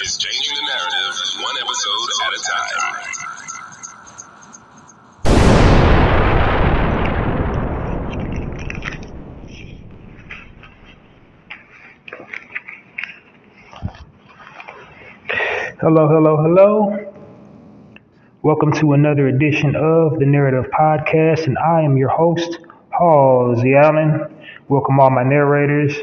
is changing the narrative one episode at a time. Hello. Welcome to another edition of the Narrative Podcast, and I am your host, Hallziespoetrycorner. Welcome all my narrators.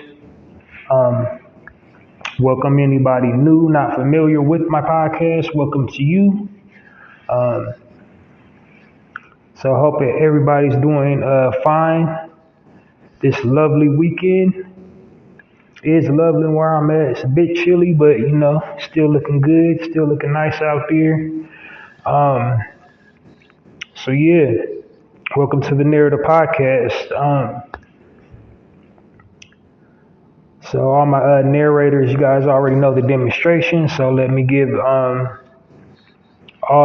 Welcome anybody new, not familiar with my podcast. Welcome to you. So I hope that everybody's doing fine. This lovely weekend is lovely where I'm at. It's a bit chilly, but still looking good, still looking nice out there. So yeah, welcome to the Narrative Podcast. So all my narrators, you guys already know the demonstration. So let me give all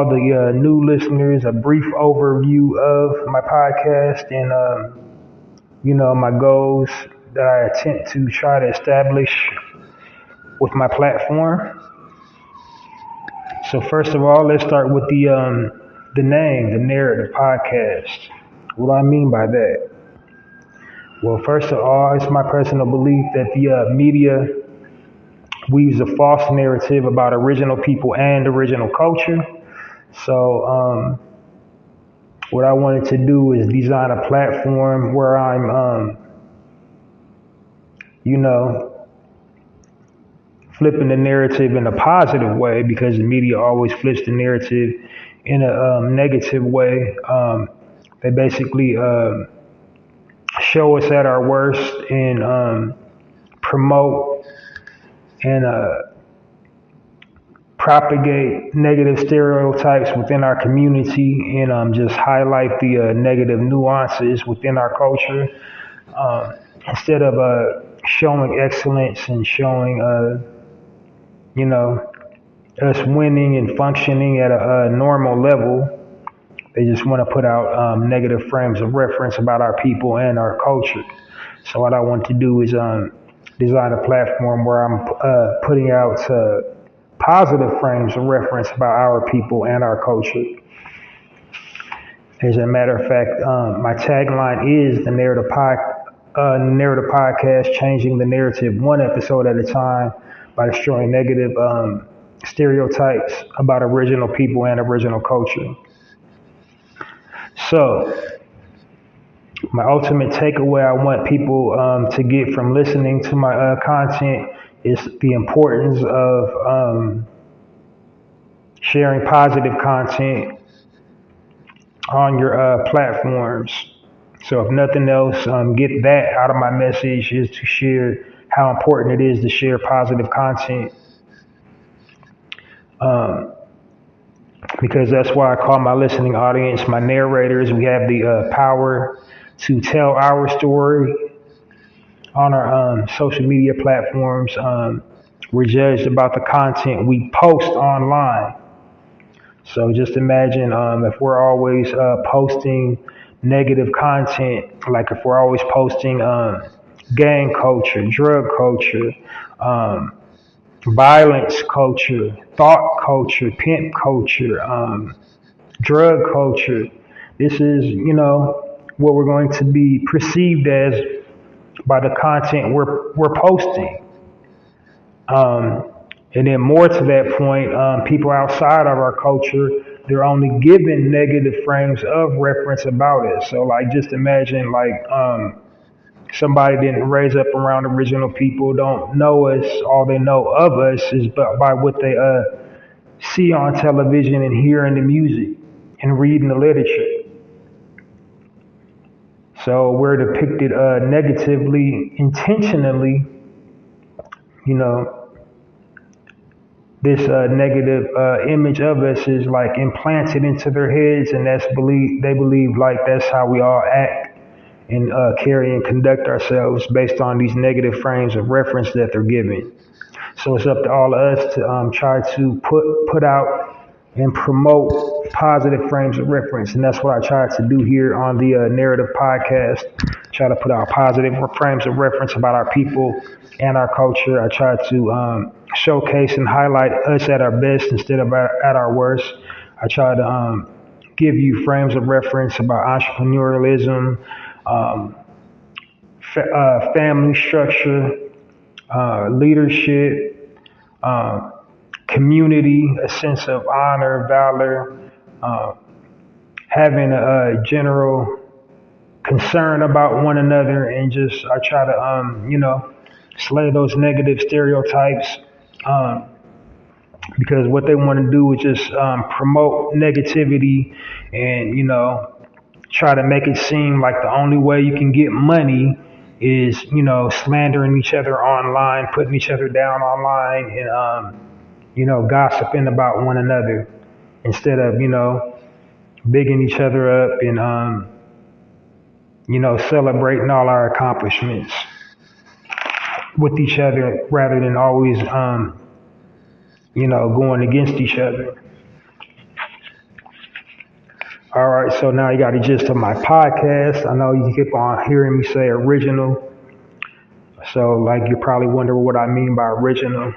the new listeners a brief overview of my podcast and my goals that I attempt to try to establish with my platform. So first of all, let's start with the name, the Narrative Podcast. What do I mean by that? Well, first of all, it's my personal belief that the media weaves a false narrative about original people and original culture. So what I wanted to do is design a platform where I'm, flipping the narrative in a positive way, because the media always flips the narrative in a negative way. They basically show us at our worst and promote and propagate negative stereotypes within our community and just highlight the negative nuances within our culture instead of showing excellence and showing us winning and functioning at a normal level. They just want to put out negative frames of reference about our people and our culture. So what I want to do is design a platform where I'm putting out positive frames of reference about our people and our culture. As a matter of fact, my tagline is the Narrative Podcast, changing the narrative one episode at a time by destroying negative stereotypes about original people and original culture. So, my ultimate takeaway I want people to get from listening to my content is the importance of sharing positive content on your platforms. So, if nothing else, get that out of my message, is to share how important it is to share positive content. Because that's why I call my listening audience my narrators. We have the power to tell our story on our social media platforms. We're judged about the content we post online. So just imagine if we're always posting negative content, like if we're always posting gang culture, drug culture, violence culture, thought culture, pimp culture, drug culture. This is, what we're going to be perceived as by the content we're posting. And then more to that point, people outside of our culture, they're only given negative frames of reference about it. So like, just imagine somebody didn't raise up around original people, don't know us. All they know of us is by what they see on television and hear in the music and read in the literature. So we're depicted negatively, intentionally. This negative image of us is like implanted into their heads, and they believe like that's how we all act and carry and conduct ourselves based on these negative frames of reference that they're given. So it's up to all of us to try to put out and promote positive frames of reference, and that's what I try to do here on the Narrative Podcast. try to put out positive frames of reference about our people and our culture. I try to showcase and highlight us at our best instead of at our worst. I try to give you frames of reference about entrepreneurialism, um, family structure, leadership, um, community, a sense of honor, valor, uh, having a general concern about one another, and just I try to slay those negative stereotypes. Um, because what they want to do is just promote negativity and try to make it seem like the only way you can get money is slandering each other online, putting each other down online, and gossiping about one another instead of bigging each other up and celebrating all our accomplishments with each other rather than always going against each other. All right, so now you got a gist of my podcast. I know you keep on hearing me say original. So, like, you probably wonder what I mean by original.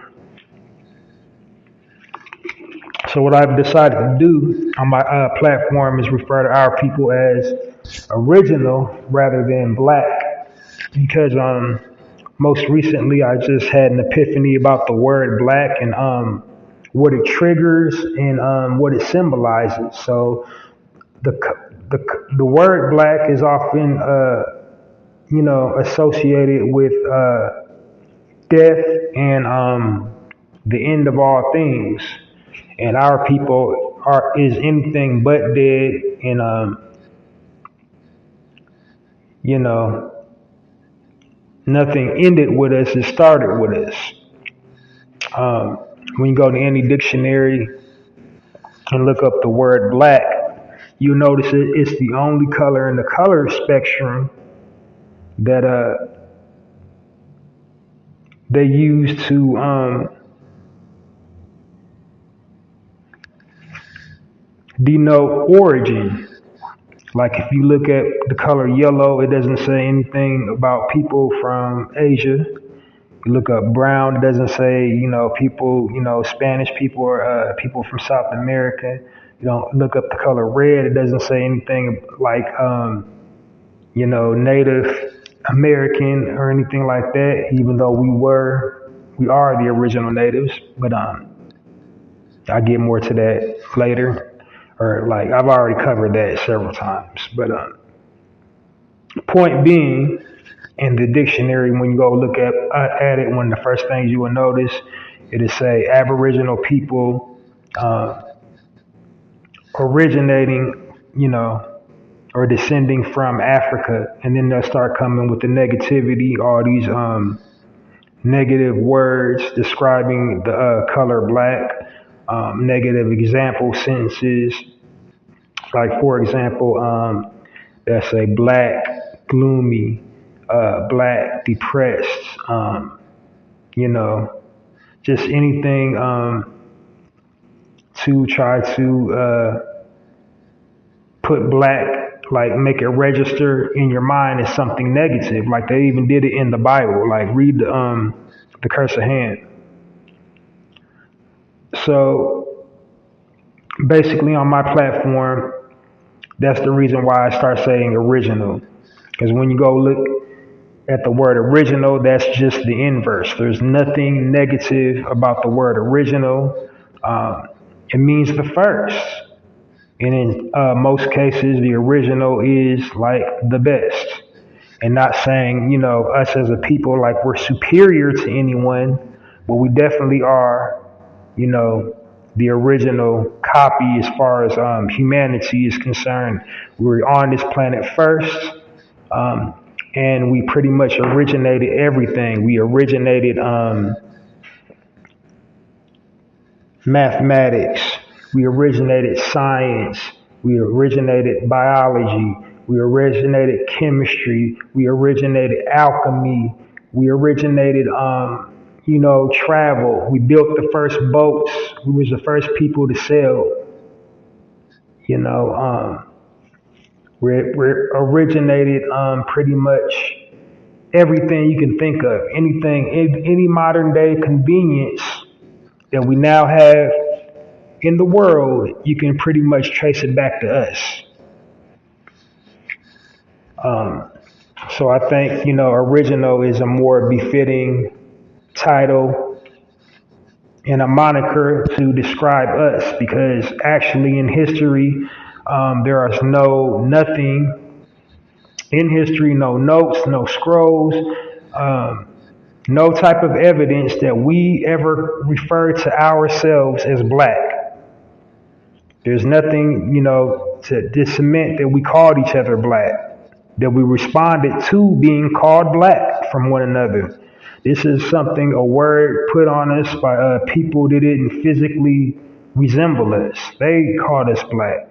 So, what I've decided to do on my platform is refer to our people as original rather than black. Because most recently I just had an epiphany about the word black and what it triggers and what it symbolizes. So, the the the word black is often associated with death and the end of all things, and our people are is anything but dead, and you know nothing ended with us, it started with us. um, when you go to any dictionary and look up the word black, you notice it's the only color in the color spectrum that they use to denote origin. Like if you look at the color yellow, it doesn't say anything about people from Asia. You look up brown, it doesn't say people, Spanish people or people from South America. You don't look up the color red, it doesn't say anything like Native American or anything like that. Even though we are the original natives, but I'll get more to that later. Or like I've already covered that several times. But point being, in the dictionary, when you go look at it, one of the first things you will notice it'll say Aboriginal people originating, or descending from Africa, and then they'll start coming with the negativity, all these negative words describing the color black, negative example sentences. Like, for example, they'll say black, gloomy, black, depressed, you know, just anything to try to put black, like make it register in your mind as something negative. Like they even did it in the Bible. Like read the curse of hand. So basically on my platform, that's the reason why I start saying original. Because when you go look at the word original, that's just the inverse. There's nothing negative about the word original. It means the first. And in most cases, the original is like the best. And not saying, us as a people, like we're superior to anyone, but we definitely are, the original copy as far as humanity is concerned. We're on this planet first, and we pretty much originated everything. We originated mathematics. We originated science. We originated biology. We originated chemistry. We originated alchemy. We originated, travel. We built the first boats. We was the first people to sail. originated pretty much everything you can think of, anything, any modern day convenience that we now have in the world, you can pretty much trace it back to us. Um, so I think, original is a more befitting title and a moniker to describe us because actually in history, there is nothing in history, no notes, no scrolls, um, no type of evidence that we ever refer to ourselves as black. There's nothing, to cement that we called each other black, that we responded to being called black from one another. This is something, a word put on us by people that didn't physically resemble us. They called us black.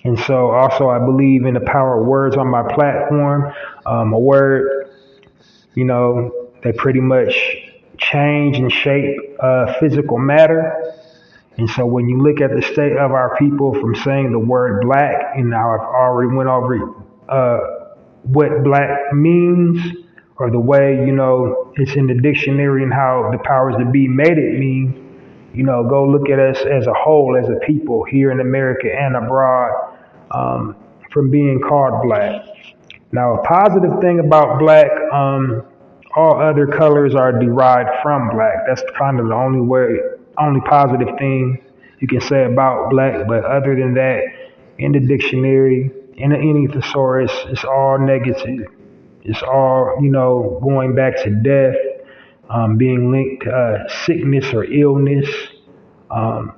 And so also I believe in the power of words on my platform. A word, they pretty much change and shape physical matter. And so when you look at the state of our people from saying the word black, and now I've already went over what black means, or the way, it's in the dictionary and how the powers that be made it mean, go look at us as a whole, as a people here in America and abroad, from being called black. Now, a positive thing about black, all other colors are derived from black. That's kind of the only positive thing you can say about black. But other than that, in the dictionary, in any thesaurus, it's all negative. It's all, going back to death, being linked to sickness or illness. Um,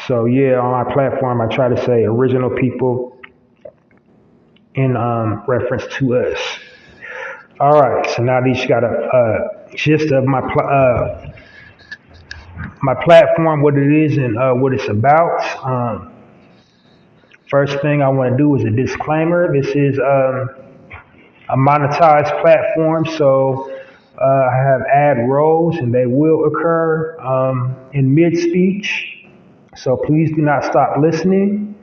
so yeah, on my platform, I try to say original people in reference to us. All right, so now these got a gist of my platform, what it is and what it's about. First thing I want to do is a disclaimer. This is a monetized platform, so I have ad rolls and they will occur in mid-speech. So please do not stop listening.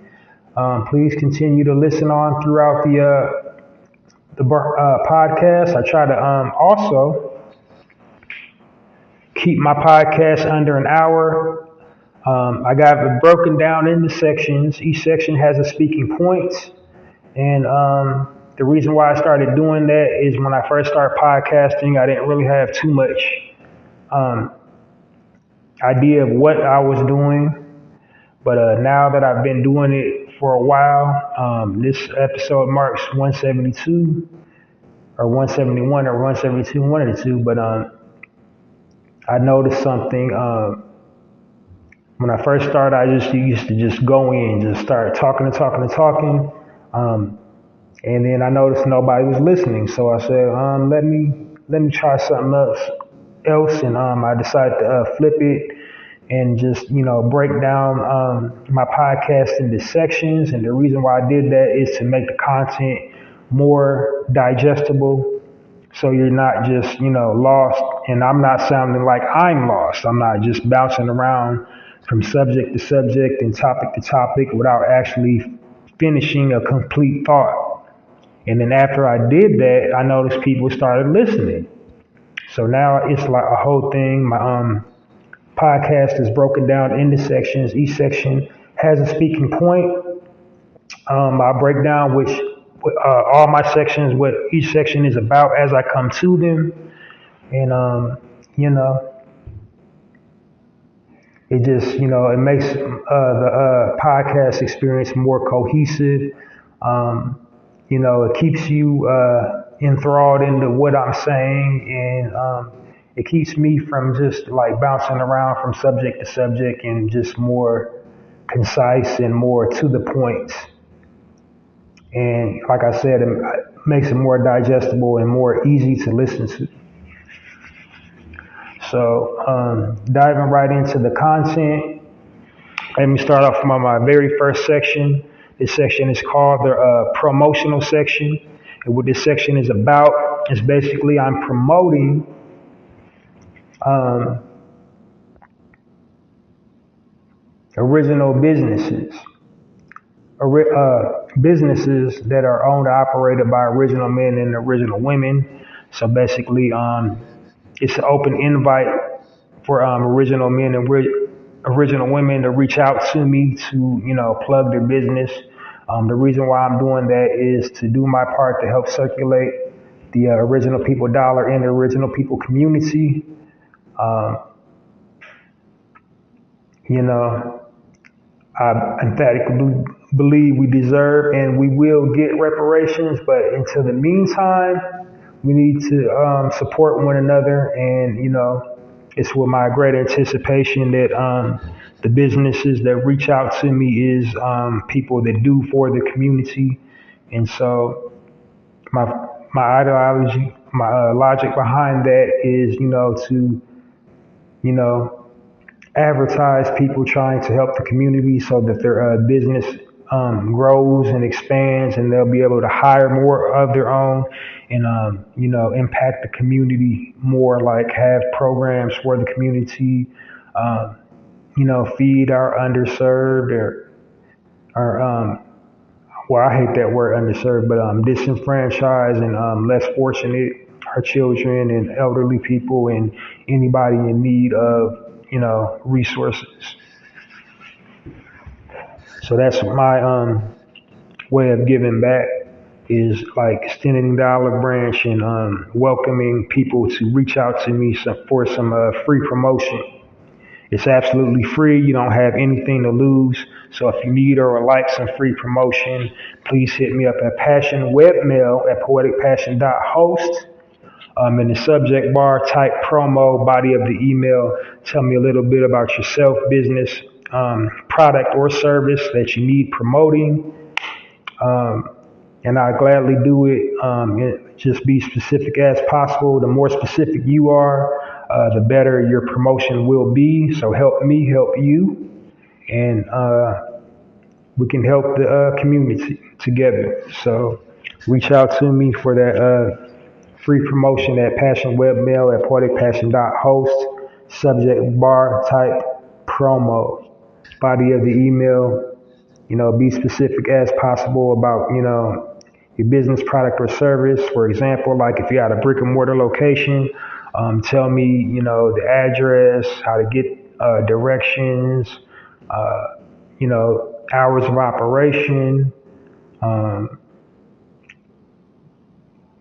Please continue to listen on throughout the podcast. I try to also keep my podcast under an hour. I got it broken down into sections. Each section has a speaking point. And the reason why I started doing that is when I first started podcasting, I didn't really have too much um, idea of what I was doing. But now that I've been doing it for a while, this episode marks 172 or 171 or 172, one of the two. But I noticed something. When I first started, I just used to just go in, just start talking and talking and talking. And then I noticed nobody was listening. So I said, let me try something else. And I decided to flip it and just, break down my podcast into sections. And the reason why I did that is to make the content more digestible. So you're not just, lost. And I'm not sounding like I'm lost. I'm not just bouncing around from subject to subject and topic to topic without actually finishing a complete thought. And then after I did that, I noticed people started listening. So now it's like a whole thing. My podcast is broken down into sections. Each section has a speaking point. I break down all my sections, what each section is about as I come to them. And, it just, it makes the podcast experience more cohesive. It keeps you enthralled into what I'm saying, and it keeps me from just like bouncing around from subject to subject and just more concise and more to the point. And like I said, it makes it more digestible and more easy to listen to. So diving right into the content, let me start off from my very first section. This section is called the promotional section. And what this section is about is basically I'm promoting original businesses, businesses that are owned and operated by original men and original women. So basically, it's an open invite for original men and original women to reach out to me to, plug their business. The reason why I'm doing that is to do my part to help circulate the original people dollar in the original people community. Um, you know, I emphatically believe we deserve and we will get reparations, but until the meantime, we need to support one another. And, it's with my great anticipation that the businesses that reach out to me is people that do for the community. And so my my ideology, my logic behind that is, to, you know, advertise people trying to help the community so that their business grows and expands, and they'll be able to hire more of their own and impact the community more, like have programs for the community, um, feed our underserved or well, I hate that word underserved, but disenfranchised and less fortunate, our children and elderly people and anybody in need of, resources. So that's my way of giving back, is like extending the olive branch and welcoming people to reach out to me for some free promotion. It's absolutely free. You don't have anything to lose. So if you need or would like some free promotion, please hit me up at Passion Webmail at poeticpassion.host. In the subject bar, type promo, body of the email. Tell me a little bit about yourself, business, product or service that you need promoting. Um, and I gladly do it. Just be specific as possible. The more specific you are, the better your promotion will be. So help me help you, and we can help the community together. So reach out to me for that free promotion at Passion Webmail at poeticpassion.host. Subject bar, type promo. Body of the email, be specific as possible about, your business, product, or service. For example, like if you got a brick and mortar location, tell me, the address, how to get directions, uh, hours of operation. Um,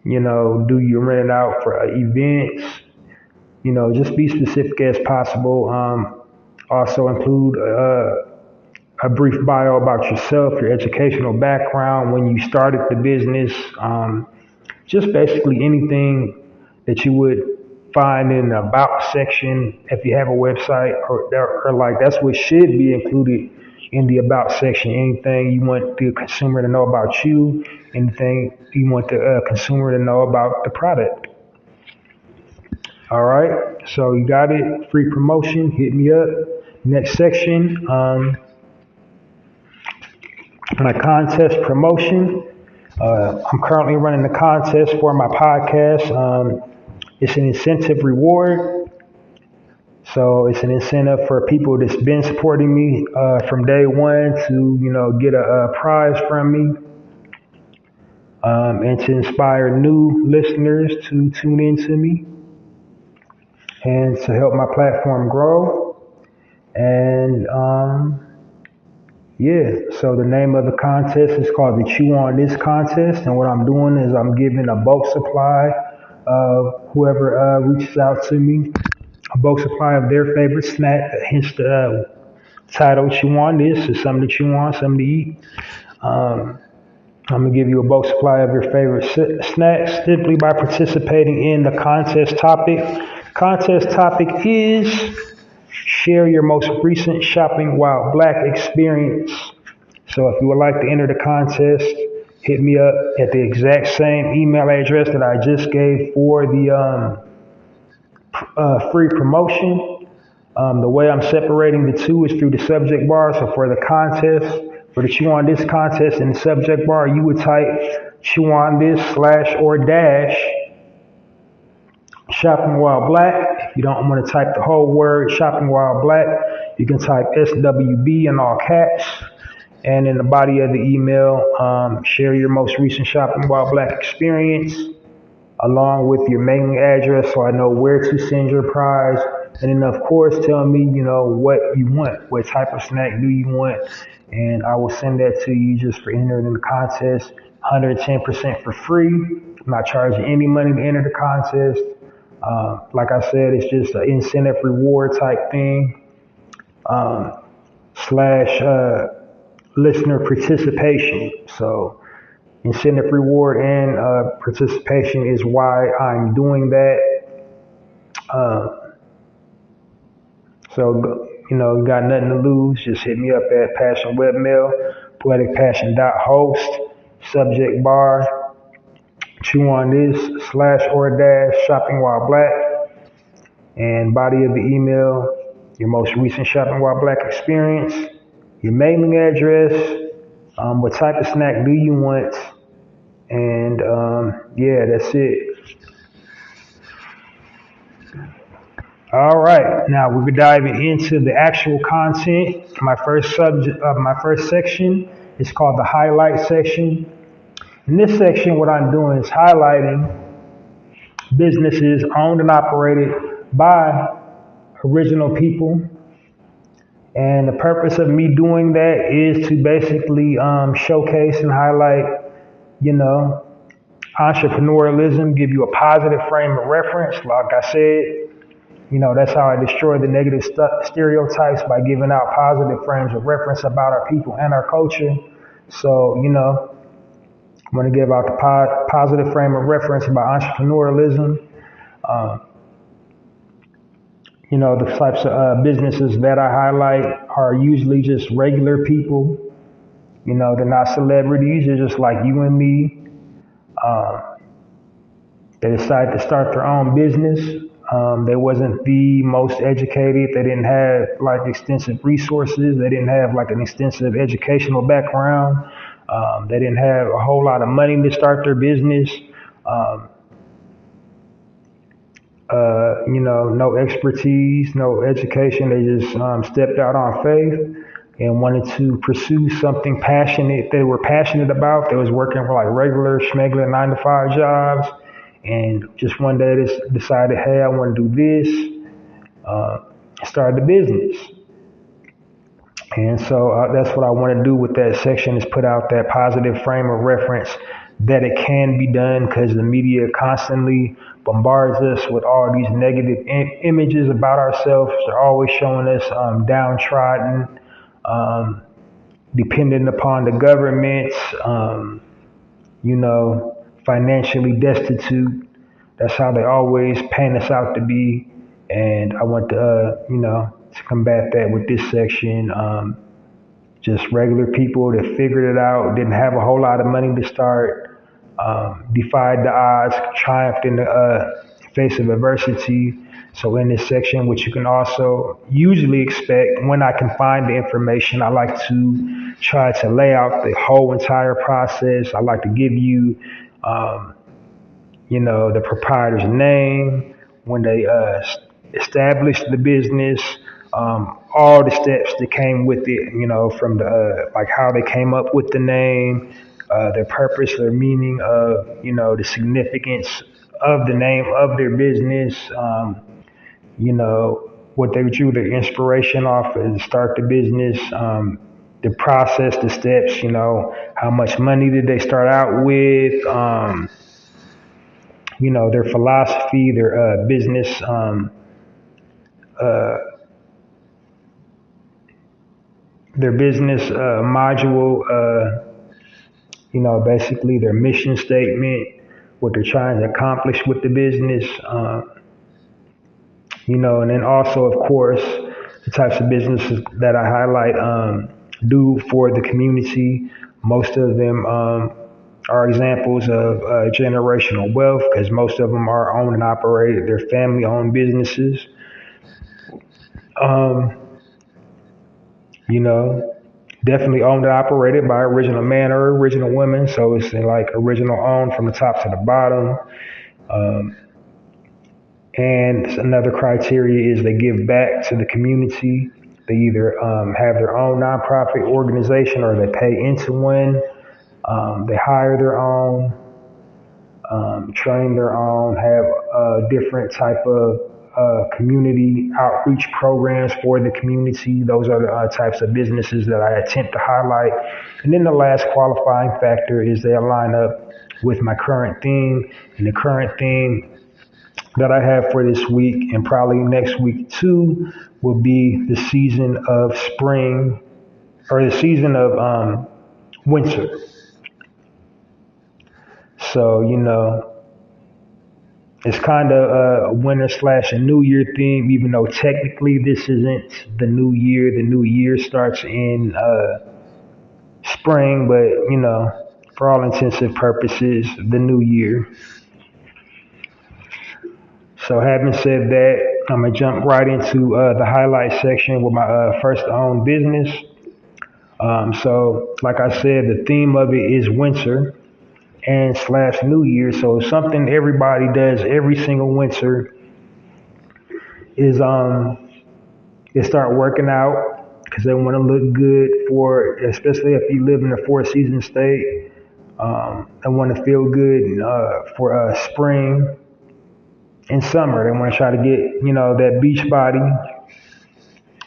do you rent it out for events? Just be specific as possible. Also include a brief bio about yourself, your educational background, when you started the business, just basically anything that you would find in the about section if you have a website, or like that's what should be included in the about section. Anything you want the consumer to know about you, anything you want the consumer to know about the product. All right, so you got it. Free promotion, hit me up. Next section, my contest promotion. I'm currently running the contest for my podcast. It's an incentive reward. So it's an incentive for people that's been supporting me from day one to, get a prize from me, and to inspire new listeners to tune in to me and to help my platform grow. And yeah, so the name of the contest is called the Chew On This contest. And what I'm doing is I'm giving a bulk supply of whoever reaches out to me, a bulk supply of their favorite snack, hence the title Chew On This, is something to chew on, something to eat. Um, I'm going to give you a bulk supply of your favorite snacks simply by participating in the contest topic. Contest topic is share your most recent shopping while black experience. So if you would like to enter the contest, hit me up at the exact same email address that I just gave for the free promotion. The way I'm separating the two is through the subject bar. So for the contest, for the Chew On This contest in the subject bar, you would type Chew On This / or dash shopping while black. If you don't want to type the whole word shopping while black, you can type SWB in all caps. And in the body of the email, share your most recent Shopping While Black experience along with your mailing address so I know where to send your prize. And then, of course, tell me, what you want. What type of snack do you want? And I will send that to you just for entering in the contest. 110% for free. I'm not charging any money to enter the contest. Like I said, it's just an incentive reward type thing. Slash listener participation. So incentive reward and participation is why I'm doing that. So, you got nothing to lose. Just hit me up at Passion Webmail, poeticpassion.host, subject bar, chew on this, slash or dash, shopping while black, and body of the email, your most recent Shopping While Black experience, your mailing address, what type of snack do you want, and yeah, that's it. All right, now we'll be diving into the actual content. My first section is called the highlight section. In this section, what I'm doing is highlighting businesses owned and operated by original people. And the purpose of me doing that is to basically showcase and highlight, entrepreneurialism, give you a positive frame of reference. Like I said, that's how I destroy the negative stereotypes by giving out positive frames of reference about our people and our culture. So, I want to give out the positive frame of reference about entrepreneurialism. The types of businesses that I highlight are usually just regular people. They're not celebrities. They're just like you and me. They decided to start their own business. They wasn't the most educated. They didn't have like extensive resources. They didn't have like an extensive educational background. They didn't have a whole lot of money to start their business. No expertise, no education. They just stepped out on faith and wanted to pursue something passionate they were passionate about. They was working for like regular schmegular 9-to-5 jobs. And just one day they decided, hey, I want to do this, started the business. And so that's what I want to do with that section is put out that positive frame of reference that it can be done because the media constantly bombards us with all these negative images about ourselves. They're always showing us downtrodden, dependent upon the government, financially destitute. That's how they always paint us out to be. And I want to combat that with this section. Just regular people that figured it out, didn't have a whole lot of money to start, defied the odds, triumphed in the face of adversity. So in this section, which you can also usually expect when I can find the information, I like to try to lay out the whole entire process. I like to give you the proprietor's name, when they established the business, all the steps that came with it, from the like how they came up with the name, their purpose, their meaning of, the significance of the name of their business, what they drew their inspiration off of to start the business, the process, the steps, how much money did they start out with, their philosophy, their business, module, basically their mission statement, what they're trying to accomplish with the business, and then also, of course, the types of businesses that I highlight do for the community. Most of them are examples of generational wealth because most of them are owned and operated. They're family-owned businesses. Definitely owned and operated by original man or original woman. So it's like original owned from the top to the bottom. And another criteria is they give back to the community. They either have their own nonprofit organization or they pay into one. They hire their own, train their own, have different type of community outreach programs for the community. Those are the types of businesses that I attempt to highlight. And then the last qualifying factor is they align up with my current theme. And the current theme that I have for this week and probably next week too will be the season of spring or the season of winter. So, it's kind of a winter / a new year theme, even though technically this isn't the new year. The new year starts in spring, but, for all intents and purposes, the new year. So having said that, I'm going to jump right into the highlight section with my first owned business. So like I said, the theme of it is winter and / new year. So something everybody does every single winter is they start working out because they want to look good for, especially if you live in a 4-season state. They want to feel good for spring and summer. They want to try to get, that beach body.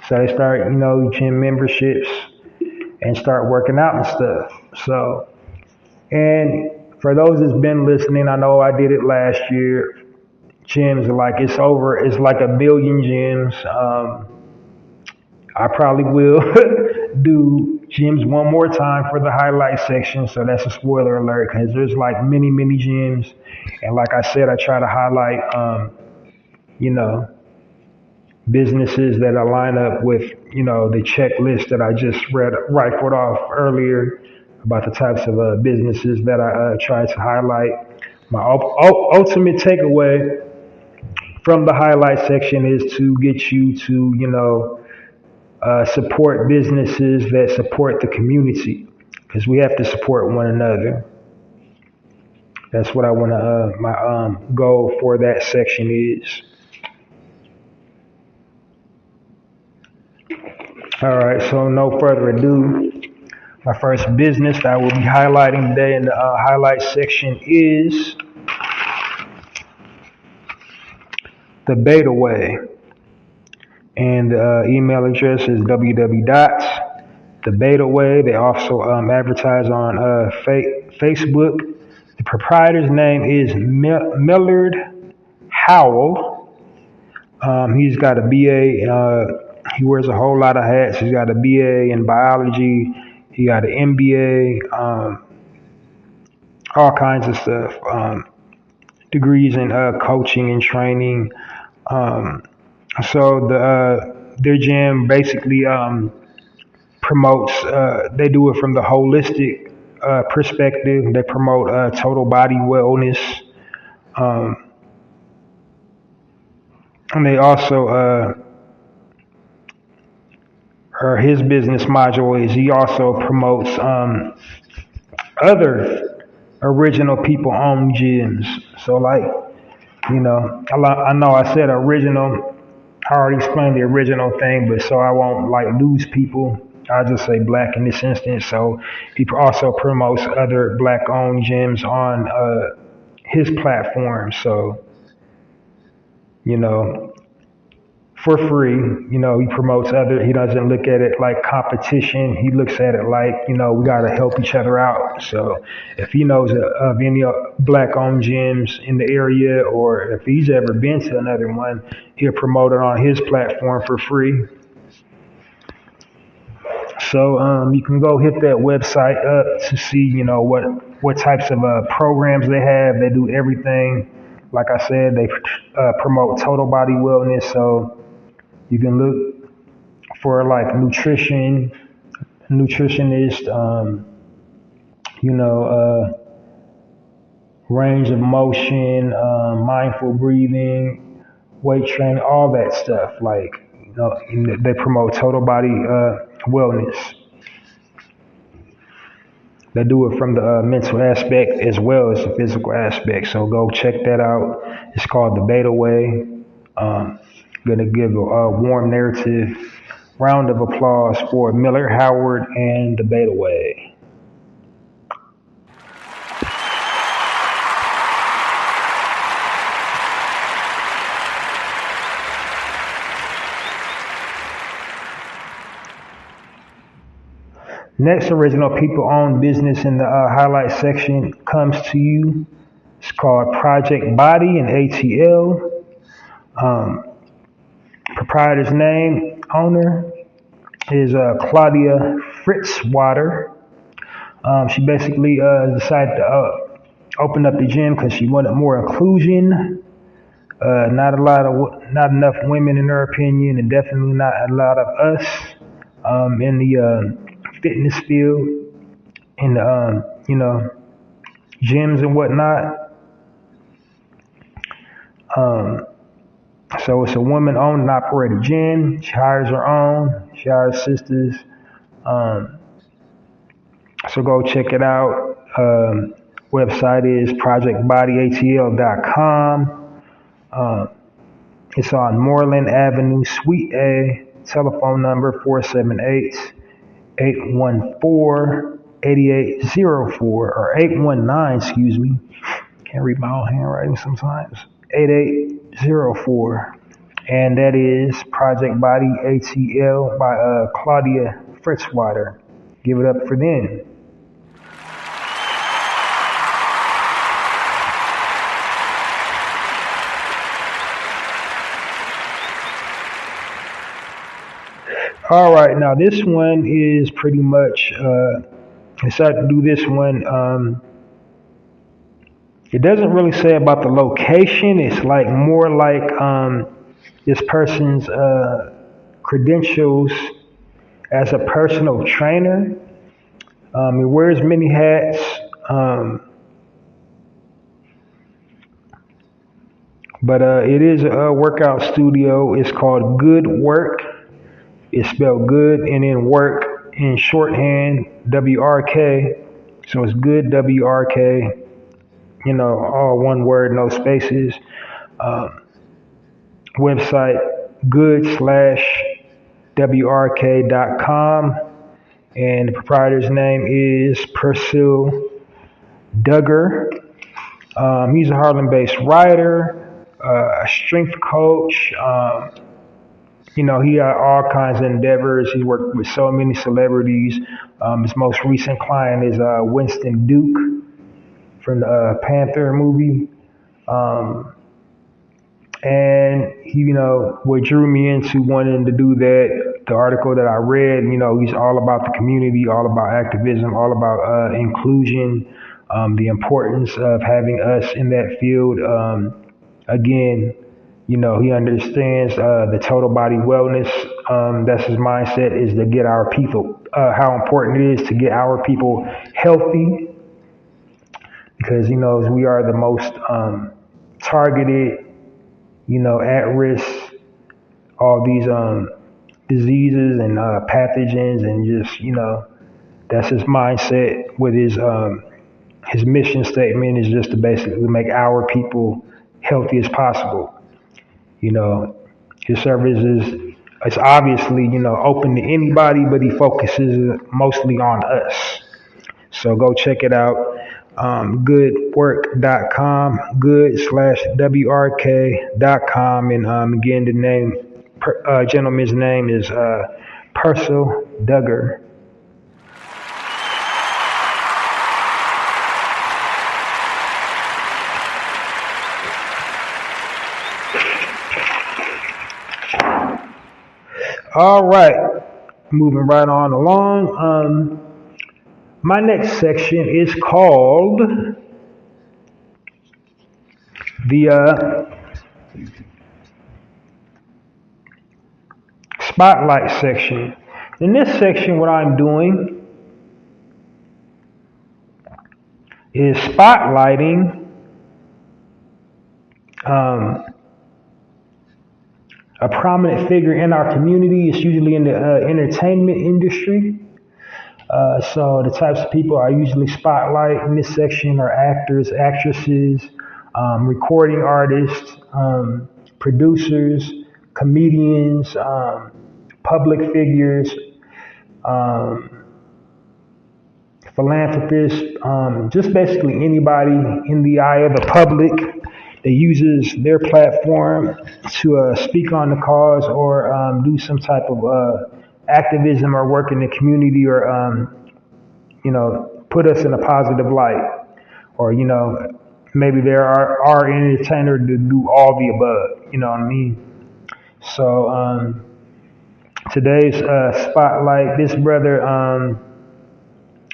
So they start, gym memberships and start working out and stuff. So, and for those that's been listening, I know I did it last year. Gyms are like, it's over. It's like 1 billion gyms. I probably will do gyms one more time for the highlight section. So that's a spoiler alert because there's like many, many gyms. And like I said, I try to highlight, businesses that align up with, the checklist that I just rifled off earlier about the types of businesses that I try to highlight. My ultimate takeaway from the highlight section is to get you to, support businesses that support the community because we have to support one another. That's what I want to, my goal for that section is. All right, so no further ado, my first business that I will be highlighting today in the highlight section is the Beta Way. And the email address is www.thebetaway. They also advertise on Facebook. The proprietor's name is Millard Howell. He's got a BA. He wears a whole lot of hats. He's got a BA in biology. He got an MBA. All kinds of stuff. Degrees in coaching and training. So their gym basically promotes. They do it from the holistic perspective. They promote total body wellness, and they also or his business module is he also promotes other original people-owned gyms. So like, I know I said original. I already explained the original thing, but so I won't like lose people. I'll just say black in this instance. So he also promotes other black-owned gyms on his platform. So, for free, he promotes other. He doesn't look at it like competition. He looks at it like, we got to help each other out. So if he knows of any black-owned gyms in the area, or if he's ever been to another one, he'll promote it on his platform for free. So you can go hit that website up to see, what types of programs they have. They do everything. Like I said, they promote total body wellness. So you can look for like nutritionist, range of motion, mindful breathing, weight training, all that stuff. Like, they promote total body wellness. They do it from the mental aspect as well as the physical aspect. So go check that out. It's called the Beta Way. Going to give a warm narrative Round of applause for Miller, Howard, and the Beta Way. Next original people-owned business in the highlight section comes to you. It's called Project Body in ATL. Proprietor's name, owner, is Claudia Fritzwater. She basically decided to open up the gym because she wanted more inclusion. Not enough women, in her opinion, and definitely not a lot of us in the fitness field, in the gyms and whatnot. So it's a woman-owned and operated gym. She hires her own. She hires sisters. So go check it out. Website is projectbodyatl.com. It's on Moreland Avenue, Suite A. Telephone number 478-814-8804 or 819, excuse me. Can't read my own handwriting sometimes. 8804. And that is Project Body ATL by Claudia Fritzwater. Give it up for them. All right, now this one is pretty much, I decided to do this one. It doesn't really say about the location. It's like more like this person's credentials as a personal trainer. He wears many hats. But it is a workout studio. It's called Good Work. It's spelled good and then work in shorthand, WRK. So it's good, WRK. All one word, no spaces. Website good/WRK.com. And the proprietor's name is Persil Duggar. He's a Harlem-based writer, a strength coach. He had all kinds of endeavors. He's worked with so many celebrities. His most recent client is Winston Duke from the Panther movie. And he, what drew me into wanting to do that, the article that I read, he's all about the community, all about activism, all about inclusion, the importance of having us in that field. Again, he understands the total body wellness. That's his mindset, is to get our people, how important it is to get our people healthy. Because, we are the most targeted, at risk, all these diseases and pathogens, and just, that's his mindset with his mission statement is just to basically make our people healthy as possible. His service is obviously, open to anybody, but he focuses mostly on us. So go check it out. Goodwork.com, good/WRK.com. And again, the gentleman's name is Persil Duggar. All right, moving right on along. My next section is called the Spotlight section. In this section, what I'm doing is spotlighting a prominent figure in our community. It's usually in the entertainment industry. So the types of people I usually spotlight in this section are actors, actresses, recording artists, producers, comedians, public figures, um, philanthropists, just basically anybody in the eye of the public that uses their platform to speak on the cause or do some type of activism or work in the community or, put us in a positive light. Or, maybe they're our entertainer to do all the above. You know what I mean? So today's spotlight, this brother,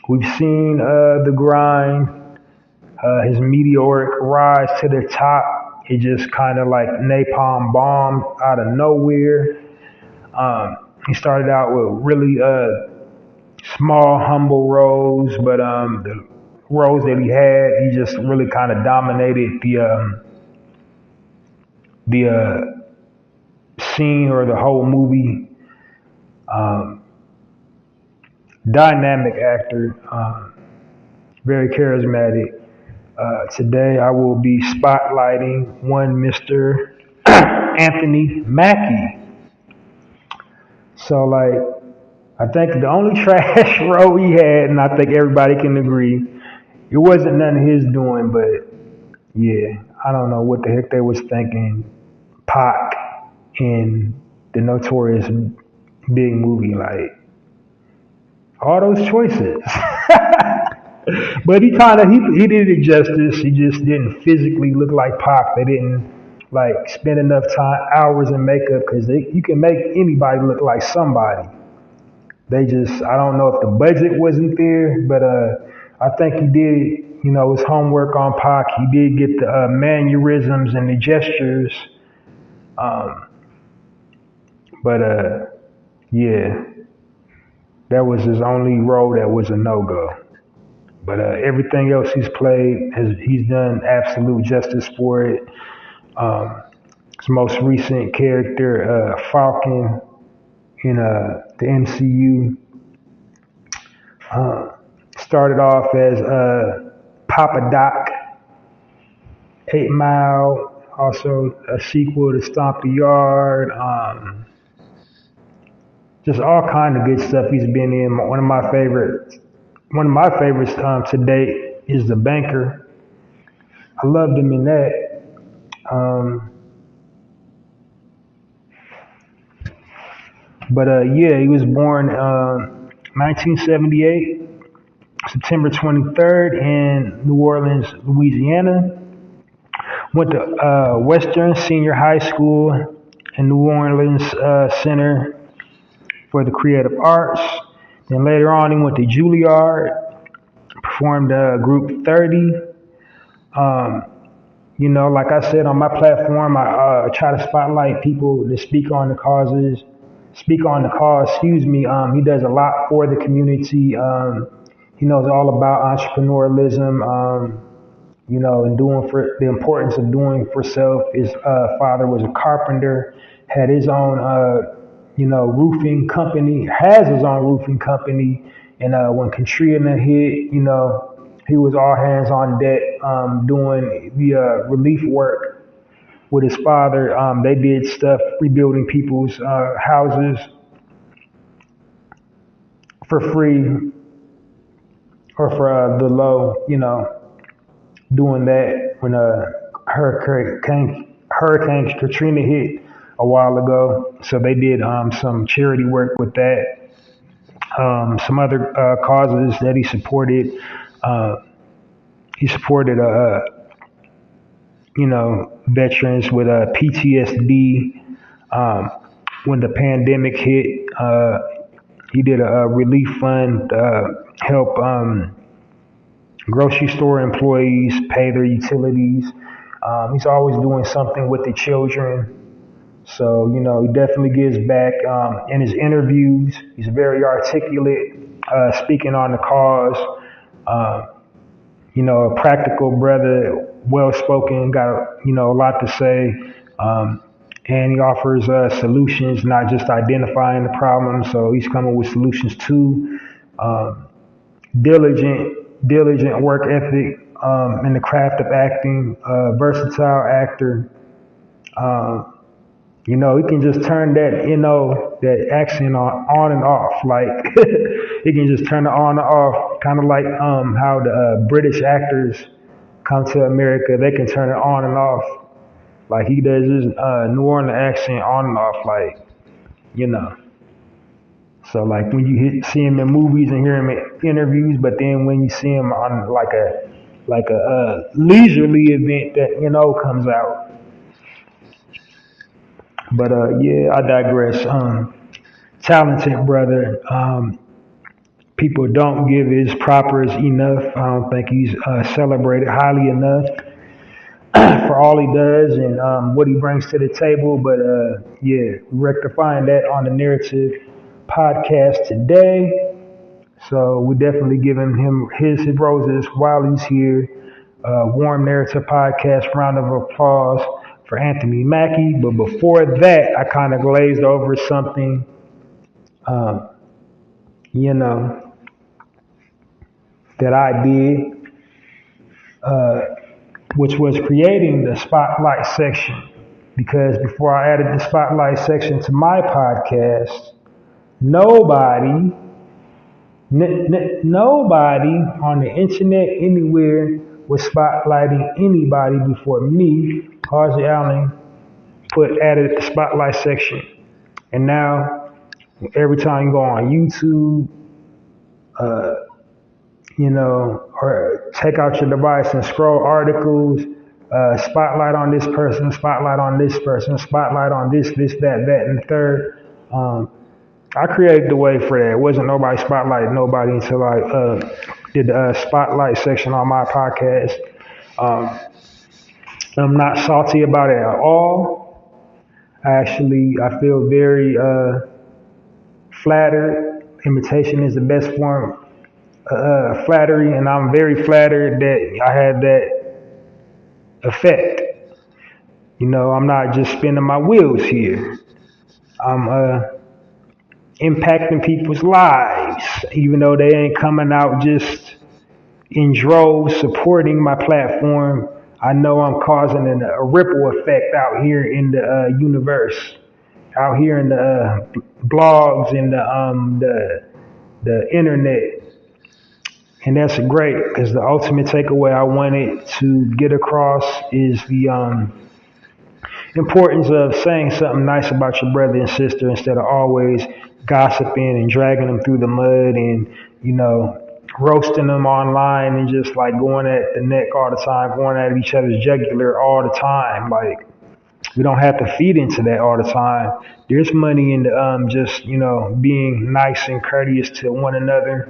we've seen the grind, his meteoric rise to the top. It just kind of like napalm bomb out of nowhere. He started out with really small, humble roles, but the roles that he had, he just really kind of dominated the scene or the whole movie. Um, Dynamic actor, very charismatic. Today I will be spotlighting one Mr. Anthony Mackie. So like, I think the only trash role he had, and I think everybody can agree, it wasn't none of his doing, but yeah, I don't know what the heck they was thinking. Pac in the Notorious Big movie, like all those choices. But he did it justice. He just didn't physically look like Pac. They didn't like spend enough hours in makeup because you can make anybody look like somebody. They just, I don't know if the budget wasn't there, but I think he did, his homework on Pac. He did get the mannerisms and the gestures. Um, but yeah, that was his only role that was a no-go. But everything else he's played, he's done absolute justice for it. His most recent character, Falcon, in the MCU, started off as Papa Doc, 8 Mile, also a sequel to Stomp the Yard. Just all kind of good stuff he's been in. One of my favorites to date is The Banker. I loved him in that. But yeah, he was born 1978, September 23rd in New Orleans, Louisiana. Went to Western Senior High School and New Orleans Center for the Creative Arts. Then later on, he went to Juilliard, performed Group 30. Like I said on my platform, I try to spotlight people that speak on the cause. He does a lot for the community. He knows all about entrepreneurialism. And doing for the importance of doing for self. His father was a carpenter, had his own, roofing company, has his own roofing company. And when Katrina hit, he was all hands on deck doing the relief work with his father. They did stuff rebuilding people's houses for free or for the low, doing that when Hurricane Katrina hit a while ago. So they did some charity work with that. Some other causes that he supported. He supported, veterans with PTSD. When the pandemic hit, he did a relief fund help grocery store employees pay their utilities. He's always doing something with the children. So, he definitely gives back in his interviews. He's very articulate, speaking on the cause. A practical brother, well-spoken, got, a lot to say. And he offers solutions, not just identifying the problem. So he's coming with solutions too. Diligent work ethic in the craft of acting, versatile actor. He can just turn that accent on and off. Like he can just turn it on and off, kind of like how the British actors come to America. They can turn it on and off. Like he does his New Orleans accent on and off, like you know. So like when you see him in movies and hear him in interviews, but then when you see him on like a leisurely event that comes out. But yeah, I digress. Talented brother. People don't give his propers enough. I don't think he's celebrated highly enough for all he does and what he brings to the table. But yeah, rectifying that on the Narrative podcast today. So we definitely giving him his roses while he's here. Warm Narrative podcast, round of applause for Anthony Mackie. But before that, I kind of glazed over something, you know, that I did, which was creating the spotlight section. Because before I added the spotlight section to my podcast, nobody on the internet anywhere was spotlighting anybody before me. Hallzie Allen added the spotlight section, and now every time you go on YouTube, or take out your device and scroll articles, spotlight on this person, spotlight on this person, spotlight on this, that, and the third. I created the way for that. It wasn't nobody spotlighting nobody until I did the spotlight section on my podcast. I'm not salty about it at all. I feel very flattered. Imitation is the best form of flattery, and I'm very flattered that I had that effect. I'm not just spinning my wheels here. I'm impacting people's lives, even though they ain't coming out just in droves supporting my platform. I know I'm causing a ripple effect out here in the universe, out here in the blogs and the internet. And that's great, because the ultimate takeaway I wanted to get across is the importance of saying something nice about your brother and sister instead of always gossiping and dragging them through the mud and, roasting them online and just like going at the neck all the time, going at each other's jugular all the time. Like, we don't have to feed into that all the time. There's money in the just, being nice and courteous to one another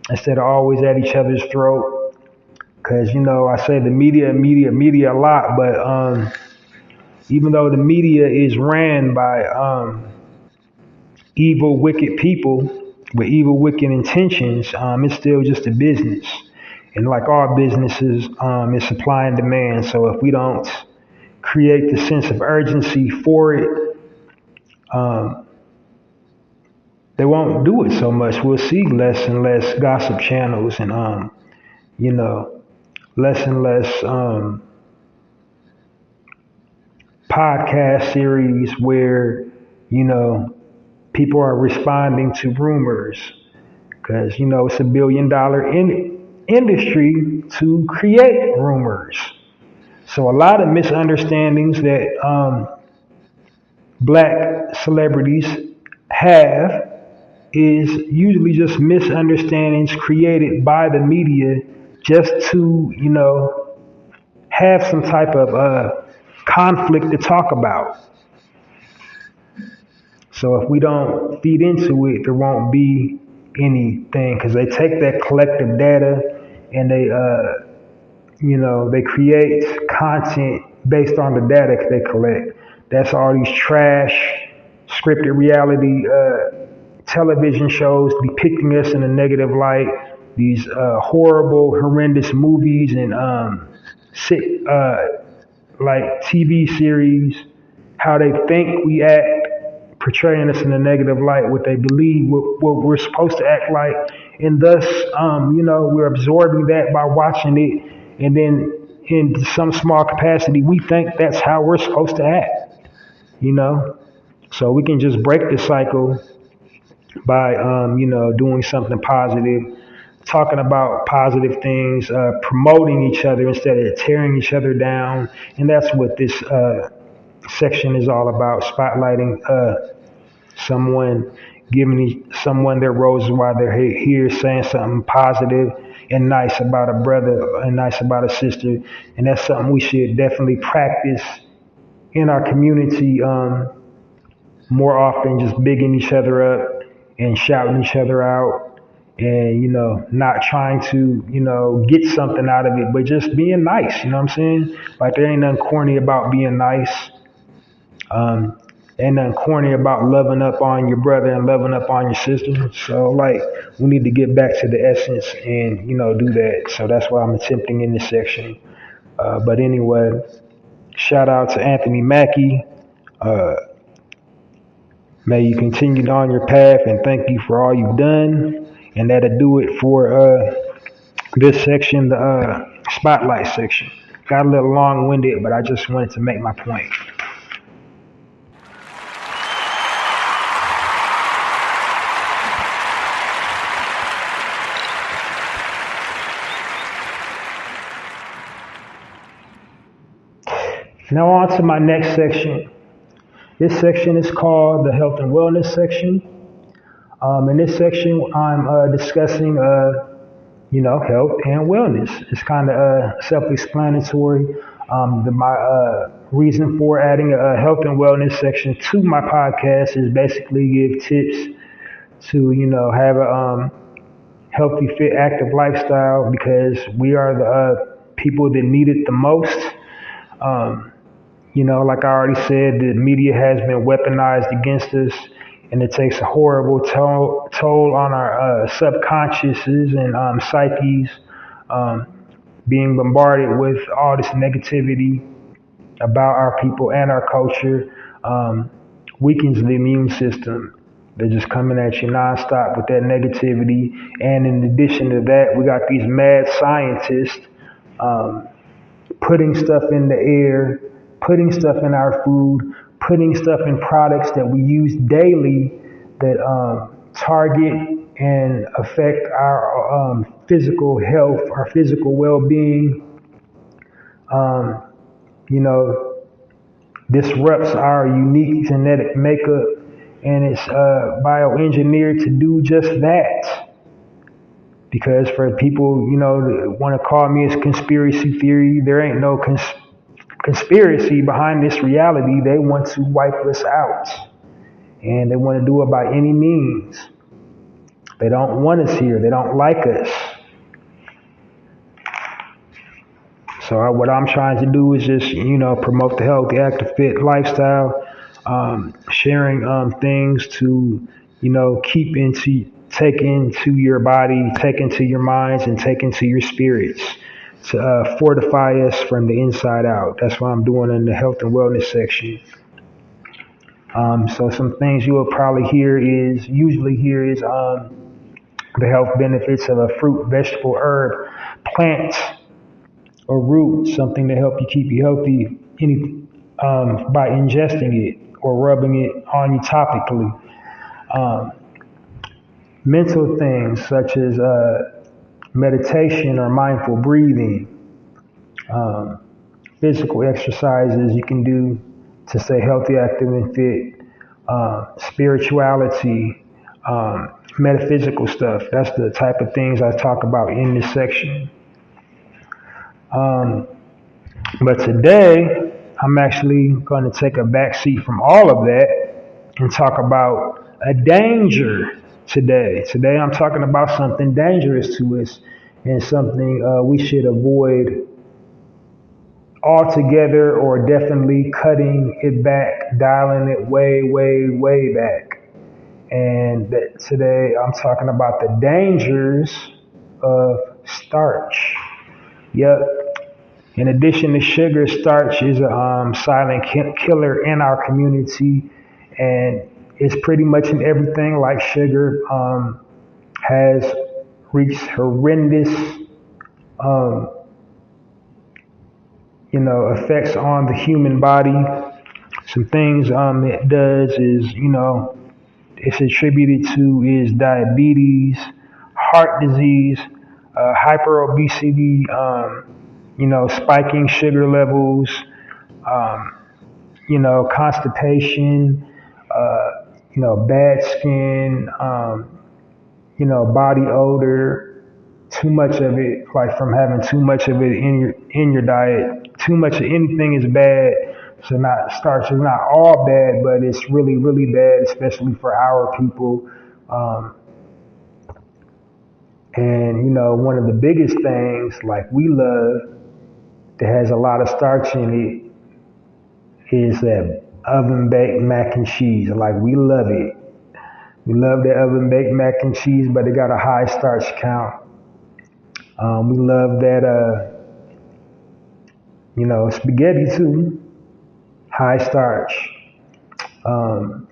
instead of always at each other's throat. Because, I say the media a lot, but even though the media is ran by evil, wicked people with evil, wicked intentions, it's still just a business. And like all businesses, it's supply and demand. So if we don't create the sense of urgency for it, they won't do it so much. We'll see less and less gossip channels and, less and less podcast series where, people are responding to rumors. Because, it's $1 billion industry to create rumors. So a lot of misunderstandings that black celebrities have is usually just misunderstandings created by the media just to, have some type of conflict to talk about. So if we don't feed into it, there won't be anything, because they take that collective data and they create content based on the data they collect. That's all these trash scripted reality television shows depicting us in a negative light. These horrible, horrendous movies and like TV series, how they think we act, portraying us in a negative light, what they believe, what we're supposed to act like, and thus, we're absorbing that by watching it, and then in some small capacity, we think that's how we're supposed to act. you know. So we can just break the cycle by, doing something positive, talking about positive things, promoting each other instead of tearing each other down. And that's what this section is all about, spotlighting someone, giving someone their roses while they're here, saying something positive and nice about a brother and nice about a sister. And that's something we should definitely practice in our community more often, just bigging each other up and shouting each other out and, not trying to, get something out of it, but just being nice, you know what I'm saying? Like there ain't nothing corny about being nice. Ain't nothing corny about loving up on your brother and loving up on your sister. So like we need to get back to the essence and, do that. So that's why I'm attempting in this section. But anyway, shout out to Anthony Mackie. Uh, May you continue on your path and thank you for all you've done. And that'll do it for this section, the spotlight section. Got a little long winded, but I just wanted to make my point. Now on to my next section. This section is called the health and wellness section. In this section, I'm discussing, health and wellness. It's kind of self-explanatory. My reason for adding a health and wellness section to my podcast is basically give tips to, have a healthy, fit, active lifestyle because we are the people that need it the most. Like I already said, the media has been weaponized against us, and it takes a horrible toll on our subconsciouses and psyches, being bombarded with all this negativity about our people and our culture, weakens the immune system. They're just coming at you nonstop with that negativity. And in addition to that, we got these mad scientists putting stuff in the air, putting stuff in our food, putting stuff in products that we use daily that target and affect our physical health, our physical well-being, you know, disrupts our unique genetic makeup, and it's bioengineered to do just that. Because for people, that want to call me as conspiracy theory, there ain't no conspiracy behind this reality. They want to wipe us out, and they want to do it by any means. They don't want us here. They don't like us. So what I'm trying to do is just, promote the healthy, active, fit lifestyle, sharing things to, take into your body, take into your minds, and take into your spirits to fortify us from the inside out. That's what I'm doing in the health and wellness section. So some things you will probably usually hear is the health benefits of a fruit, vegetable, herb, plant, or root, something to help you keep you healthy by ingesting it or rubbing it on you topically. Mental things such as meditation or mindful breathing, physical exercises you can do to stay healthy, active, and fit, spirituality, metaphysical stuff. That's the type of things I talk about in this section. But today, I'm actually going to take a back seat from all of that and talk about a danger today. Today, I'm talking about something dangerous to us and something we should avoid altogether, or definitely cutting it back, dialing it way, way, way back. And today, I'm talking about the dangers of starch. Yep. In addition to sugar, starch is a silent killer in our community, and it's pretty much in everything. Like sugar has reached horrendous, effects on the human body. Some things it does is, it's attributed to is diabetes, heart disease, hyper obesity, spiking sugar levels, um, constipation, bad skin, body odor, too much of it, like from having too much of it in your diet. Too much of anything is bad. So not starch is not all bad, but it's really, really bad, especially for our people. Um, and one of the biggest things like we love that has a lot of starch in it is that oven baked mac and cheese. Like we love it. We love the oven baked mac and cheese, but it got a high starch count. We love that, spaghetti too, high starch. Um,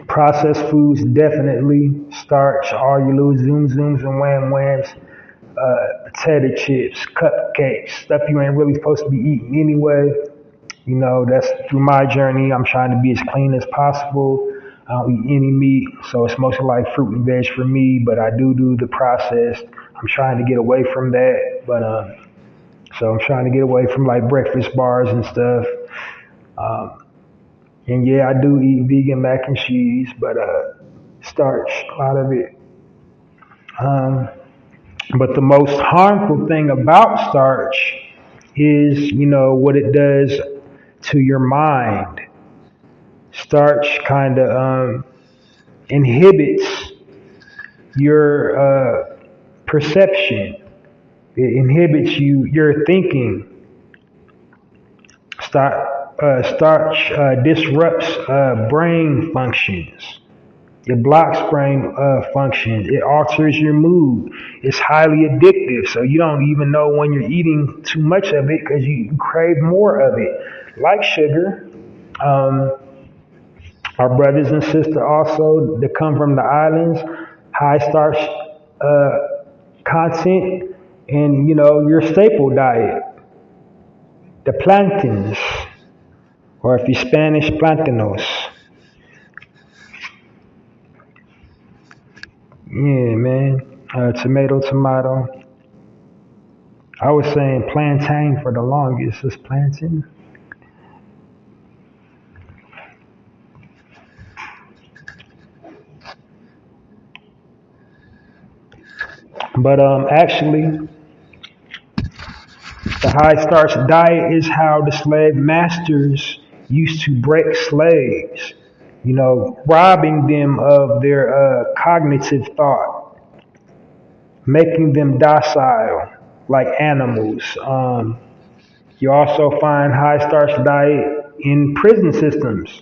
Processed foods, definitely starch, all your little zoom zooms and wham whams, potato chips, cupcakes, stuff you ain't really supposed to be eating anyway. That's through my journey. I'm trying to be as clean as possible. I don't eat any meat, so it's mostly like fruit and veg for me, but I do the processed. I'm trying to get away from that, but so I'm trying to get away from like breakfast bars and stuff. Um, and yeah, I do eat vegan mac and cheese, but starch, a lot of it. Um, but the most harmful thing about starch is, what it does to your mind. Starch kind of inhibits your perception. It inhibits your thinking. Starch disrupts brain functions. It blocks brain functions. It alters your mood. It's highly addictive, so you don't even know when you're eating too much of it because you crave more of it. Like sugar, um, our brothers and sisters also that come from the islands, high starch uh, content, and your staple diet, the plantains, or if you Spanish, plantanos. Yeah, man. Tomato, tomato. I was saying plantain for the longest. It's plantain. But actually, the high starch diet is how the slave masters used to break slaves, robbing them of their cognitive thought, making them docile like animals. You also find high starch diet in prison systems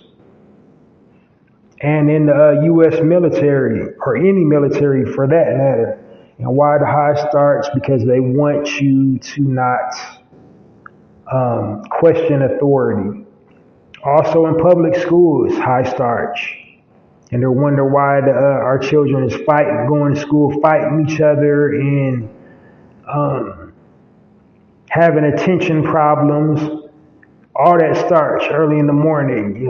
and in the U.S. military, or any military for that matter. And why the high starch? Because they want you to not question authority. Also in public schools, high starch. And they wonder why our children is fighting, going to school, fighting each other, and um, having attention problems. All that starch early in the morning,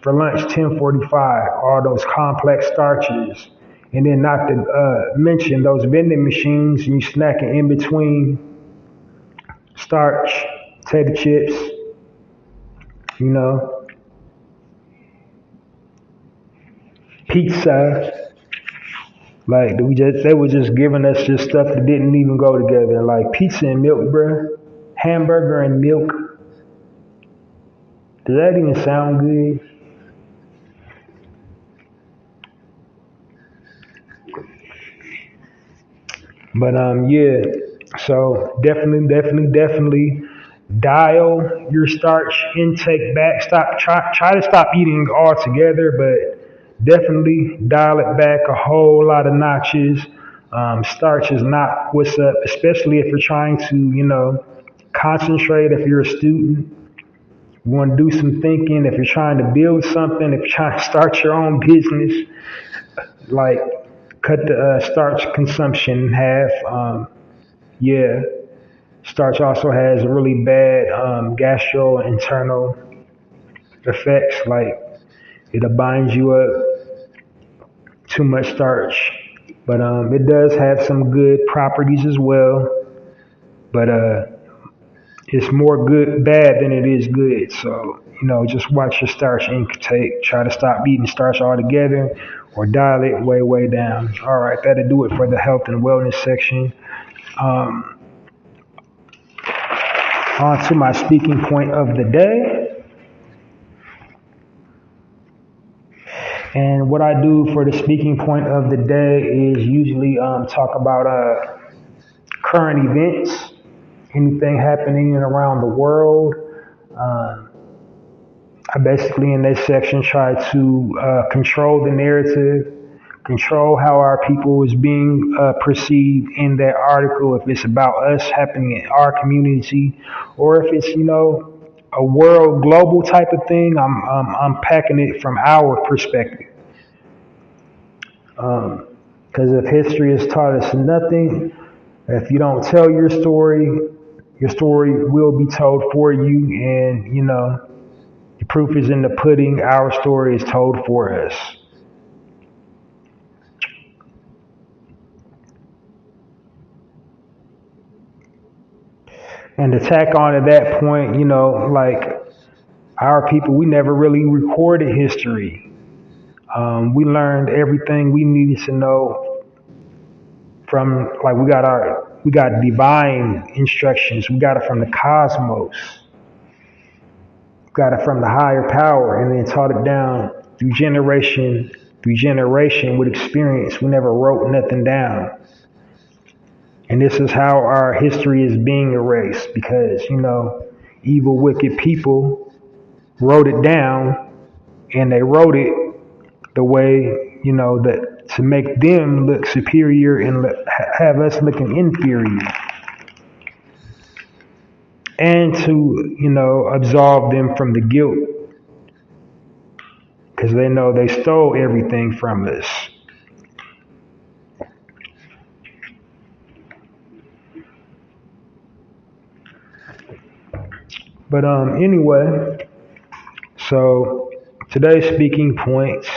for lunch 10:45. All those complex starches, and then not to mention those vending machines and you snacking in between starch, potato chips, you know, pizza. Like they were just giving us just stuff that didn't even go together. Like pizza and milk, bruh. Hamburger and milk. Does that even sound good? But yeah. So definitely dial your starch intake back. Try to stop eating altogether, but definitely dial it back a whole lot of notches. Starch is not what's up, especially if you're trying to, concentrate. If you're a student, you want to do some thinking. If you're trying to build something, if you're trying to start your own business, like cut the starch consumption in half. Yeah, Starch also has really bad gastrointestinal effects, like it'll bind you up, too much starch. But it does have some good properties as well. But it's more bad than it is good. So, just watch your starch intake. Try to stop eating starch altogether or dial it way, way down. All right, that'll do it for the health and wellness section. Um, on to my speaking point of the day. And what I do for the speaking point of the day is usually talk about current events, anything happening around the world. Uh, I basically, in this section, try to control the narrative, control how our people is being perceived in that article. If it's about us happening in our community, or if it's a world global type of thing, I'm unpacking it from our perspective. Because if history has taught us nothing, if you don't tell your story will be told for you, and the proof is in the pudding. Our story is told for us. And to tack on to that point, like our people, we never really recorded history. We learned everything we needed to know from, like, we got divine instructions. We got it from the cosmos. Got it from the higher power, and then taught it down through generation with experience. We never wrote nothing down. And this is how our history is being erased because, evil, wicked people wrote it down, and they wrote it the way, that to make them look superior and have us looking inferior. And to, absolve them from the guilt because they know they stole everything from us. But anyway, so today's speaking points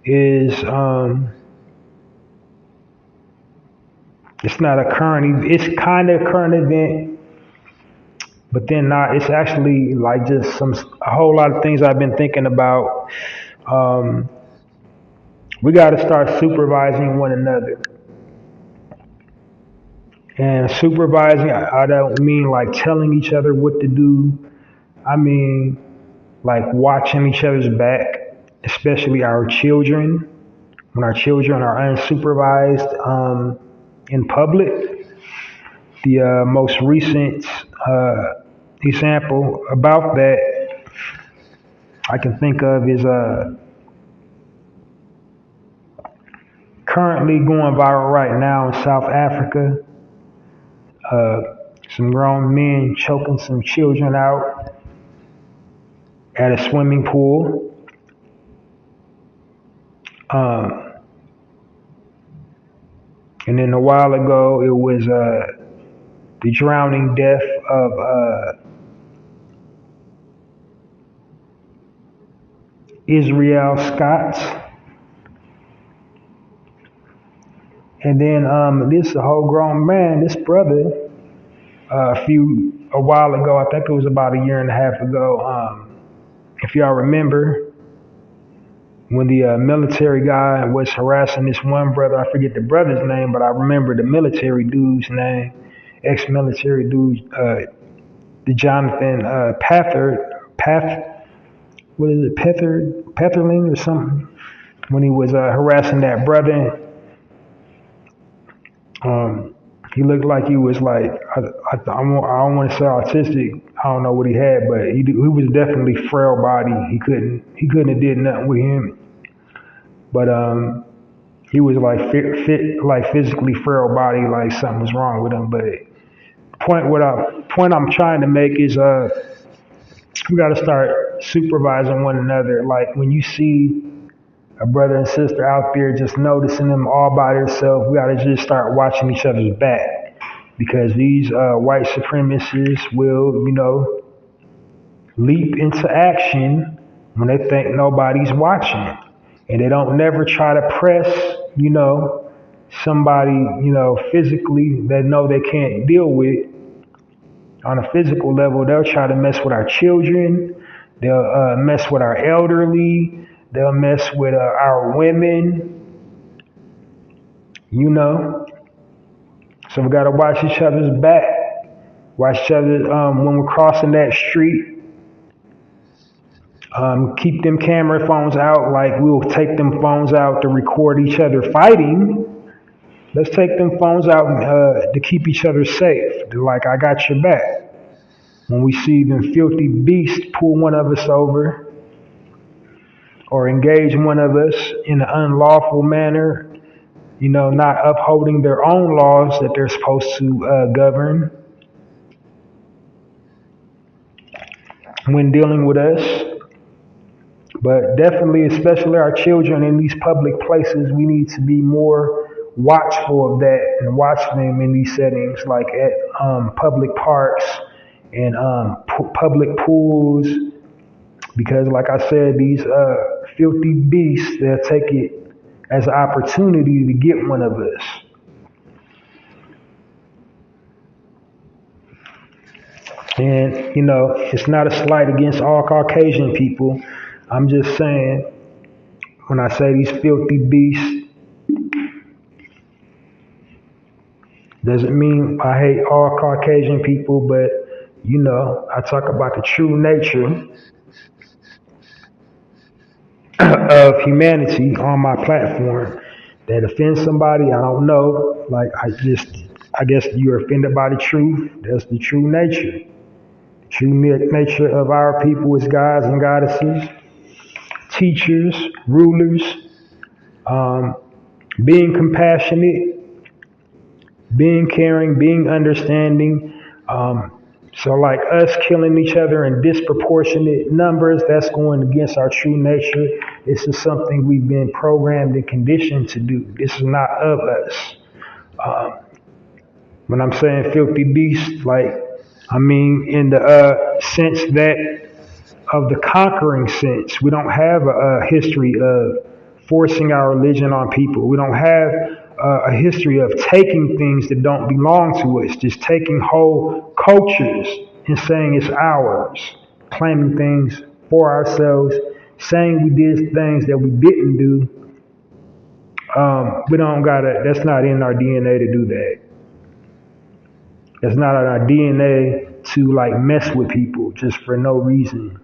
is it's not a it's kind of a current event, but then not. It's actually like just a whole lot of things I've been thinking about. We got to start supervising one another. And supervising, I don't mean like telling each other what to do. I mean like watching each other's back, especially our children. When our children are unsupervised in public. The most recent example about that I can think of is currently going viral right now in South Africa. Some grown men choking some children out at a swimming pool. And then a while ago, it was the drowning death of Israel Scott. And then this whole grown man, this brother, a while ago, I think it was about a year and a half ago, if y'all remember, when the military guy was harassing this one brother, I forget the brother's name, but I remember the military dude's name, ex-military dude, the Jonathan Petherling or something, when he was harassing that brother. He looked like he was like, I don't want to say autistic. I don't know what he had, but he was definitely frail body. He couldn't have did nothing with him. But he was like like physically frail body, like something was wrong with him. But point I'm trying to make is we got to start supervising one another. Like when you see a brother and sister out there, just noticing them all by themselves, we got to just start watching each other's back. because these white supremacists will, leap into action when they think nobody's watching. And they don't never try to press, somebody, physically that know they can't deal with on a physical level. They'll try to mess with our children. They'll mess with our elderly. They'll mess with our women, So we got to watch each other's back. Watch each other when we're crossing that street. Keep them camera phones out. Like, we'll take them phones out to record each other fighting. Let's take them phones out to keep each other safe. They're like, I got your back. When we see them filthy beasts pull one of us over or engage one of us in an unlawful manner, not upholding their own laws that they're supposed to govern when dealing with us. But definitely, especially our children in these public places, we need to be more watchful of that and watch them in these settings, like at public parks and public pools, because like I said, these filthy beasts, they'll take it as an opportunity to get one of us. And, it's not a slight against all Caucasian people. I'm just saying, when I say these filthy beasts, doesn't mean I hate all Caucasian people, but, I talk about the true nature of humanity on my platform. That offends somebody, I don't know. Like, I guess you're offended by the truth. That's the true nature. The true nature of our people is gods and goddesses, teachers, rulers, being compassionate, being caring, being understanding. So like us killing each other in disproportionate numbers, that's going against our true nature. This is something we've been programmed and conditioned to do. This is not of us. When I'm saying filthy beast, I mean in the sense that of the conquering sense. We don't have a history of forcing our religion on people. We don't have a history of taking things that don't belong to us, just taking whole cultures and saying it's ours, claiming things for ourselves, saying we did things that we didn't do. That's not in our DNA to do that. That's not in our DNA to mess with people just for no reason.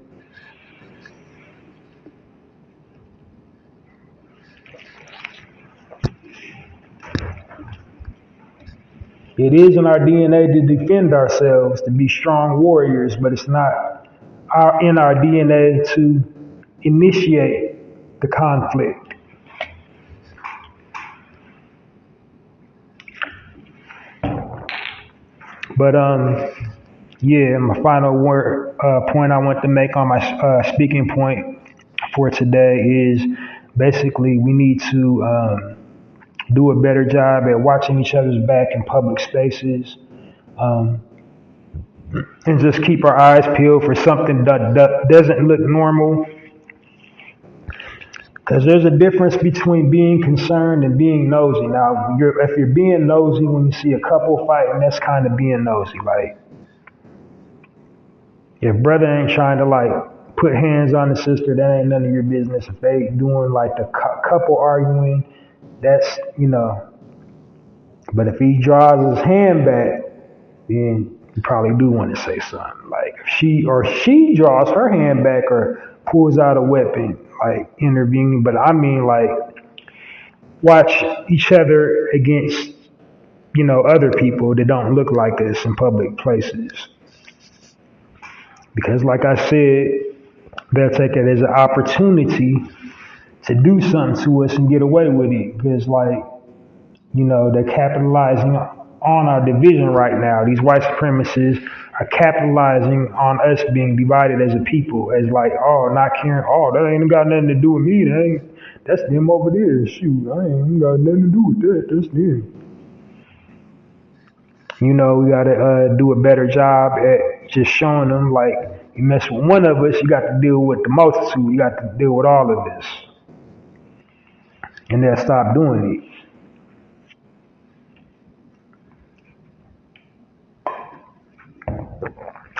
It is in our DNA to defend ourselves, to be strong warriors, but it's not in our DNA to initiate the conflict. But my final point I want to make on my speaking point for today is basically we need to do a better job at watching each other's back in public spaces, and just keep our eyes peeled for something that doesn't look normal. Because there's a difference between being concerned and being nosy. Now, if you're being nosy when you see a couple fighting, that's kind of being nosy. Like, if brother ain't trying to put hands on the sister, that ain't none of your business. If they doing the couple arguing, that's, but if he draws his hand back, then you probably do want to say something. Like, if she draws her hand back or pulls out a weapon, intervening. But I mean, watch each other against, other people that don't look like us in public places. Because like I said, they'll take it as an opportunity to do something to us and get away with it. Because they're capitalizing on our division right now. These white supremacists are capitalizing on us being divided as a people, as not caring, that ain't got nothing to do with me, that's them over there, shoot, I ain't got nothing to do with that, that's them. We gotta do a better job at just showing them like you mess with one of us, you got to deal with the multitude. You got to deal with all of this, and they'll stop doing it.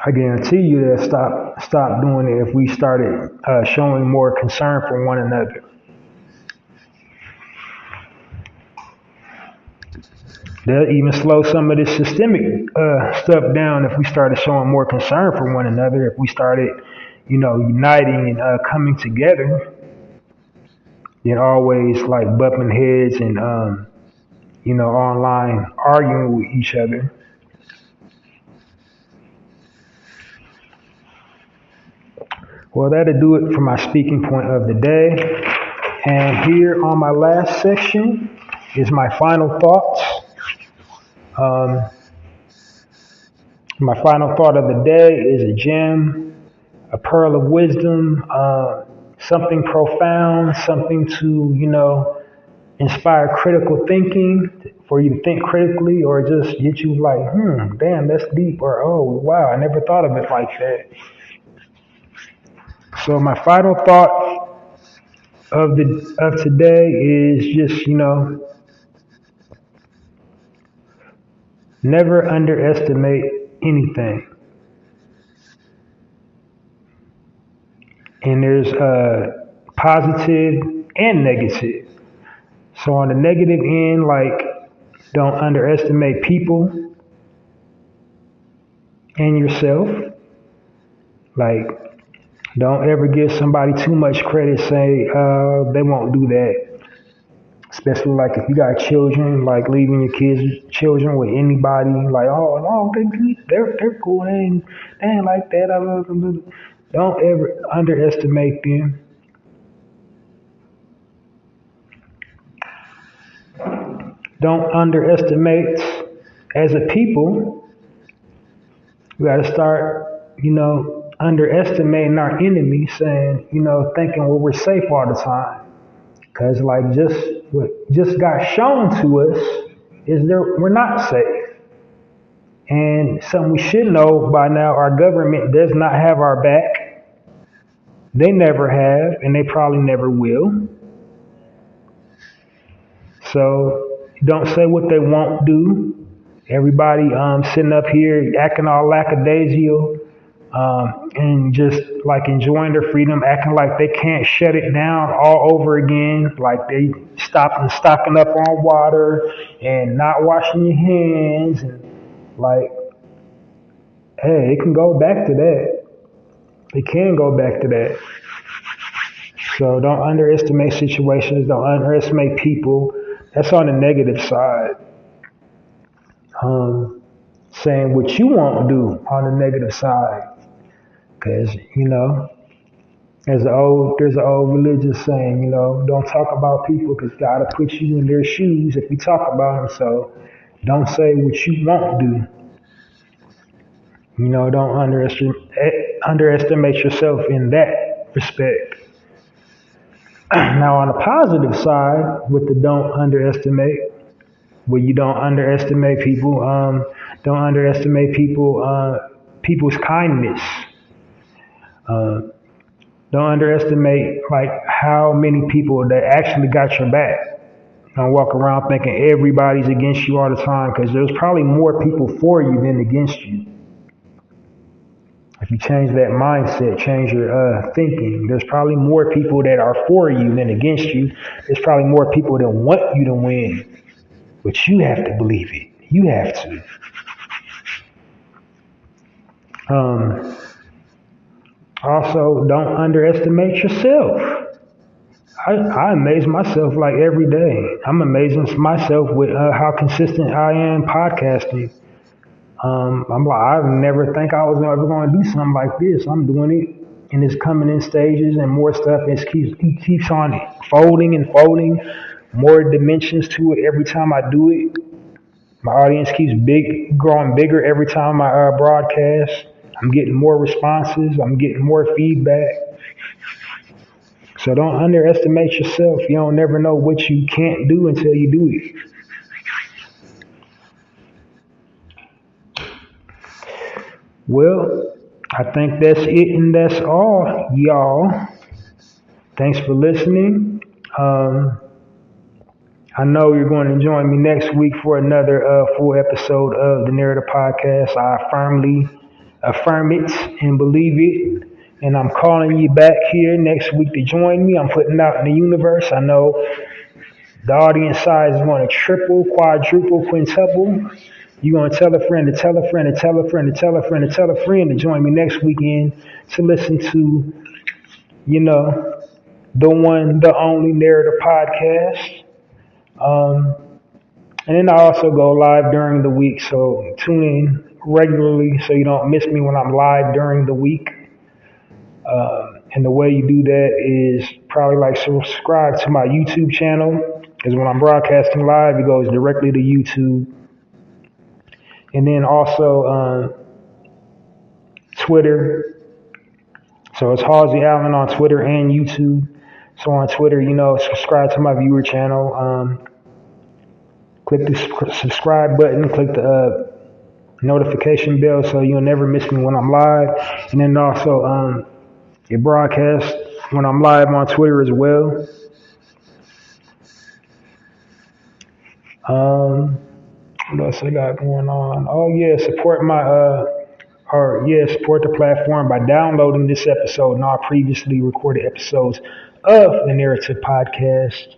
I guarantee you they'll stop doing it if we started showing more concern for one another. They'll even slow some of this systemic stuff down if we started showing more concern for one another. If we started, uniting and coming together, than always like bumping heads and online arguing with each other. Well, that'll do it for my speaking point of the day. And here on my last section is my final thoughts. My final thought of the day is a gem, a pearl of wisdom, something profound, something to, inspire critical thinking, for you to think critically, or just get you like, damn, that's deep, or oh, wow, I never thought of it like that. So my final thought of today is just, never underestimate anything. And there's positive and negative. So on the negative end, like, don't underestimate people and yourself. Like, don't ever give somebody too much credit, say they won't do that. Especially like if you got children, like leaving your children with anybody, like, oh no, they're cool, they ain't like that. Don't ever underestimate them. Don't underestimate as a people. We gotta start, underestimating our enemies, saying, thinking we're safe all the time. Cause like just what just got shown to us is we're not safe. And something we should know by now, our government does not have our back. They never have, and they probably never will. So don't say what they won't do. Everybody sitting up here acting all lackadaisical, and just like enjoying their freedom, acting like they can't shut it down all over again, like they stocking up on water and not washing your hands, and like, hey, it can go back to that. It can go back to that. So don't underestimate situations. Don't underestimate people. That's on the negative side. Saying what you won't do on the negative side. Because, there's an old religious saying, don't talk about people because God will put you in their shoes if you talk about them. So don't say what you won't do. Don't underestimate yourself in that respect. Now, on the positive side, with the don't underestimate, where you don't underestimate people, don't underestimate people's kindness. Don't underestimate like how many people that actually got your back. Don't walk around thinking everybody's against you all the time, because there's probably more people for you than against you. If you change that mindset, change your thinking, there's probably more people that are for you than against you. There's probably more people that want you to win, but you have to believe it. You have to. Also, don't underestimate yourself. I amaze myself like every day. I'm amazing myself with how consistent I am podcasting. I'm like, I never think I was ever going to do something like this. I'm doing it, and it's coming in stages, and more stuff. It keeps on folding and folding, more dimensions to it every time I do it. My audience keeps growing bigger every time I broadcast. I'm getting more responses. I'm getting more feedback. So don't underestimate yourself. You don't never know what you can't do until you do it. Well, I think that's it and that's all, y'all. Thanks for listening. Um, I know you're going to join me next week for another full episode of the Narrator Podcast. I firmly affirm it and believe it. And I'm calling you back here next week to join me. I'm putting out in the universe. I know the audience size is going to triple, quadruple, quintuple. You're going to tell a friend to tell a friend to tell a friend to tell a friend to tell a friend to join me next weekend to listen to, you know, the one, the only Narrator Podcast. Um, and then I also go live during the week, so tune in regularly so you don't miss me when I'm live during the week. And the way you do that is probably like subscribe to my YouTube channel, because when I'm broadcasting live, it goes directly to YouTube. And then also Twitter. So it's Halsey Allen on Twitter and YouTube. So on Twitter, subscribe to my viewer channel. Click the subscribe button, click the notification bell so you'll never miss me when I'm live. And then also it broadcasts when I'm live on Twitter as well. What else I got going on? Oh yeah, support support the platform by downloading this episode and all previously recorded episodes of the Narrative Podcast.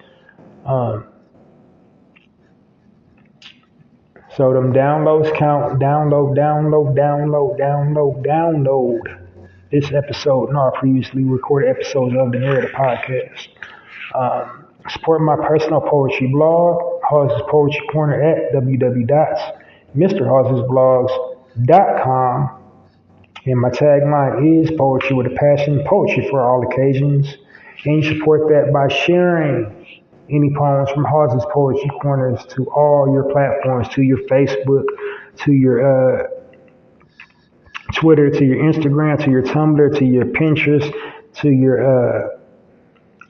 So them downloads count. Download this episode and all previously recorded episodes of the Narrative Podcast. Support my personal poetry blog, Hallziespoetrycorner at www.mrhallziesblogs.com. And my tagline is Poetry with a Passion, Poetry for All Occasions. And you support that by sharing any poems from Hallzies Poetry Corners to all your platforms, to your Facebook, to your Twitter, to your Instagram, to your Tumblr, to your Pinterest, to your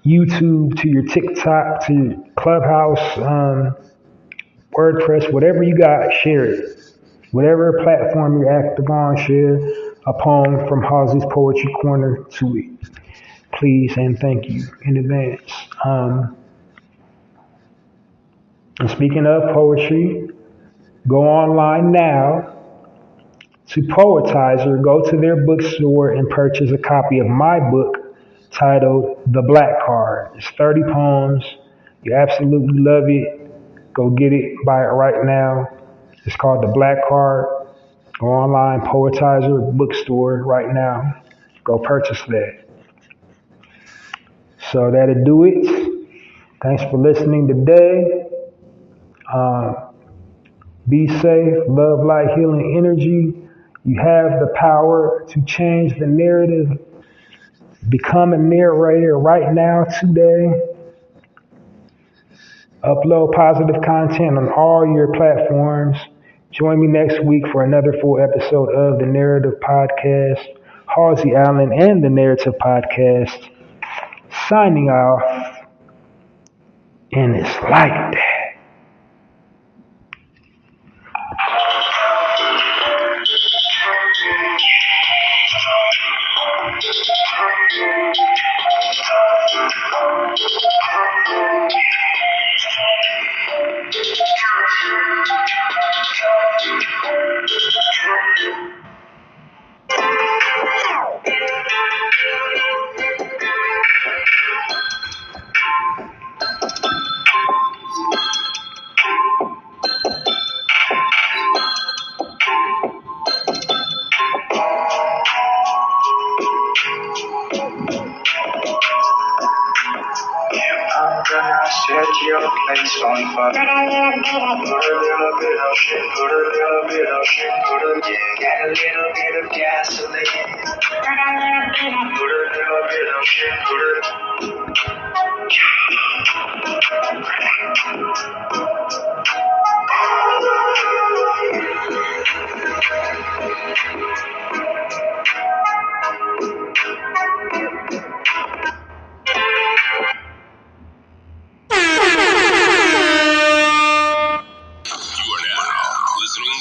YouTube, to your TikTok, to your Clubhouse, WordPress, whatever you got, share it. Whatever platform you're active on, share a poem from Hallzies Poetry Corner to it. Please and thank you in advance. And speaking of poetry, go online now to Poetizer, go to their bookstore and purchase a copy of my book titled The Black Card. It's 30 poems. You absolutely love it. Go get it, buy it right now. It's called The Black Card. Go online, Poetizer bookstore right now. Go purchase that. So that'll do it. Thanks for listening today. Be safe, love, light, healing energy. You have the power to change the narrative. Become a narrator right now, today. Upload positive content on all your platforms. Join me next week for another full episode of the Narrative Podcast. Halsey Allen and the Narrative Podcast signing off. And it's like that. Set your place on fire. Put a little bit of shit, put a little bit of shit, get a little bit of gasoline. Put a little bit of shit,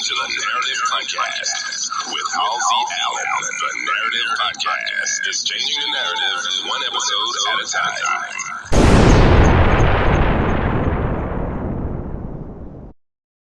To the Narrative Podcast with Halsey podcast is changing the narrative one episode at a time.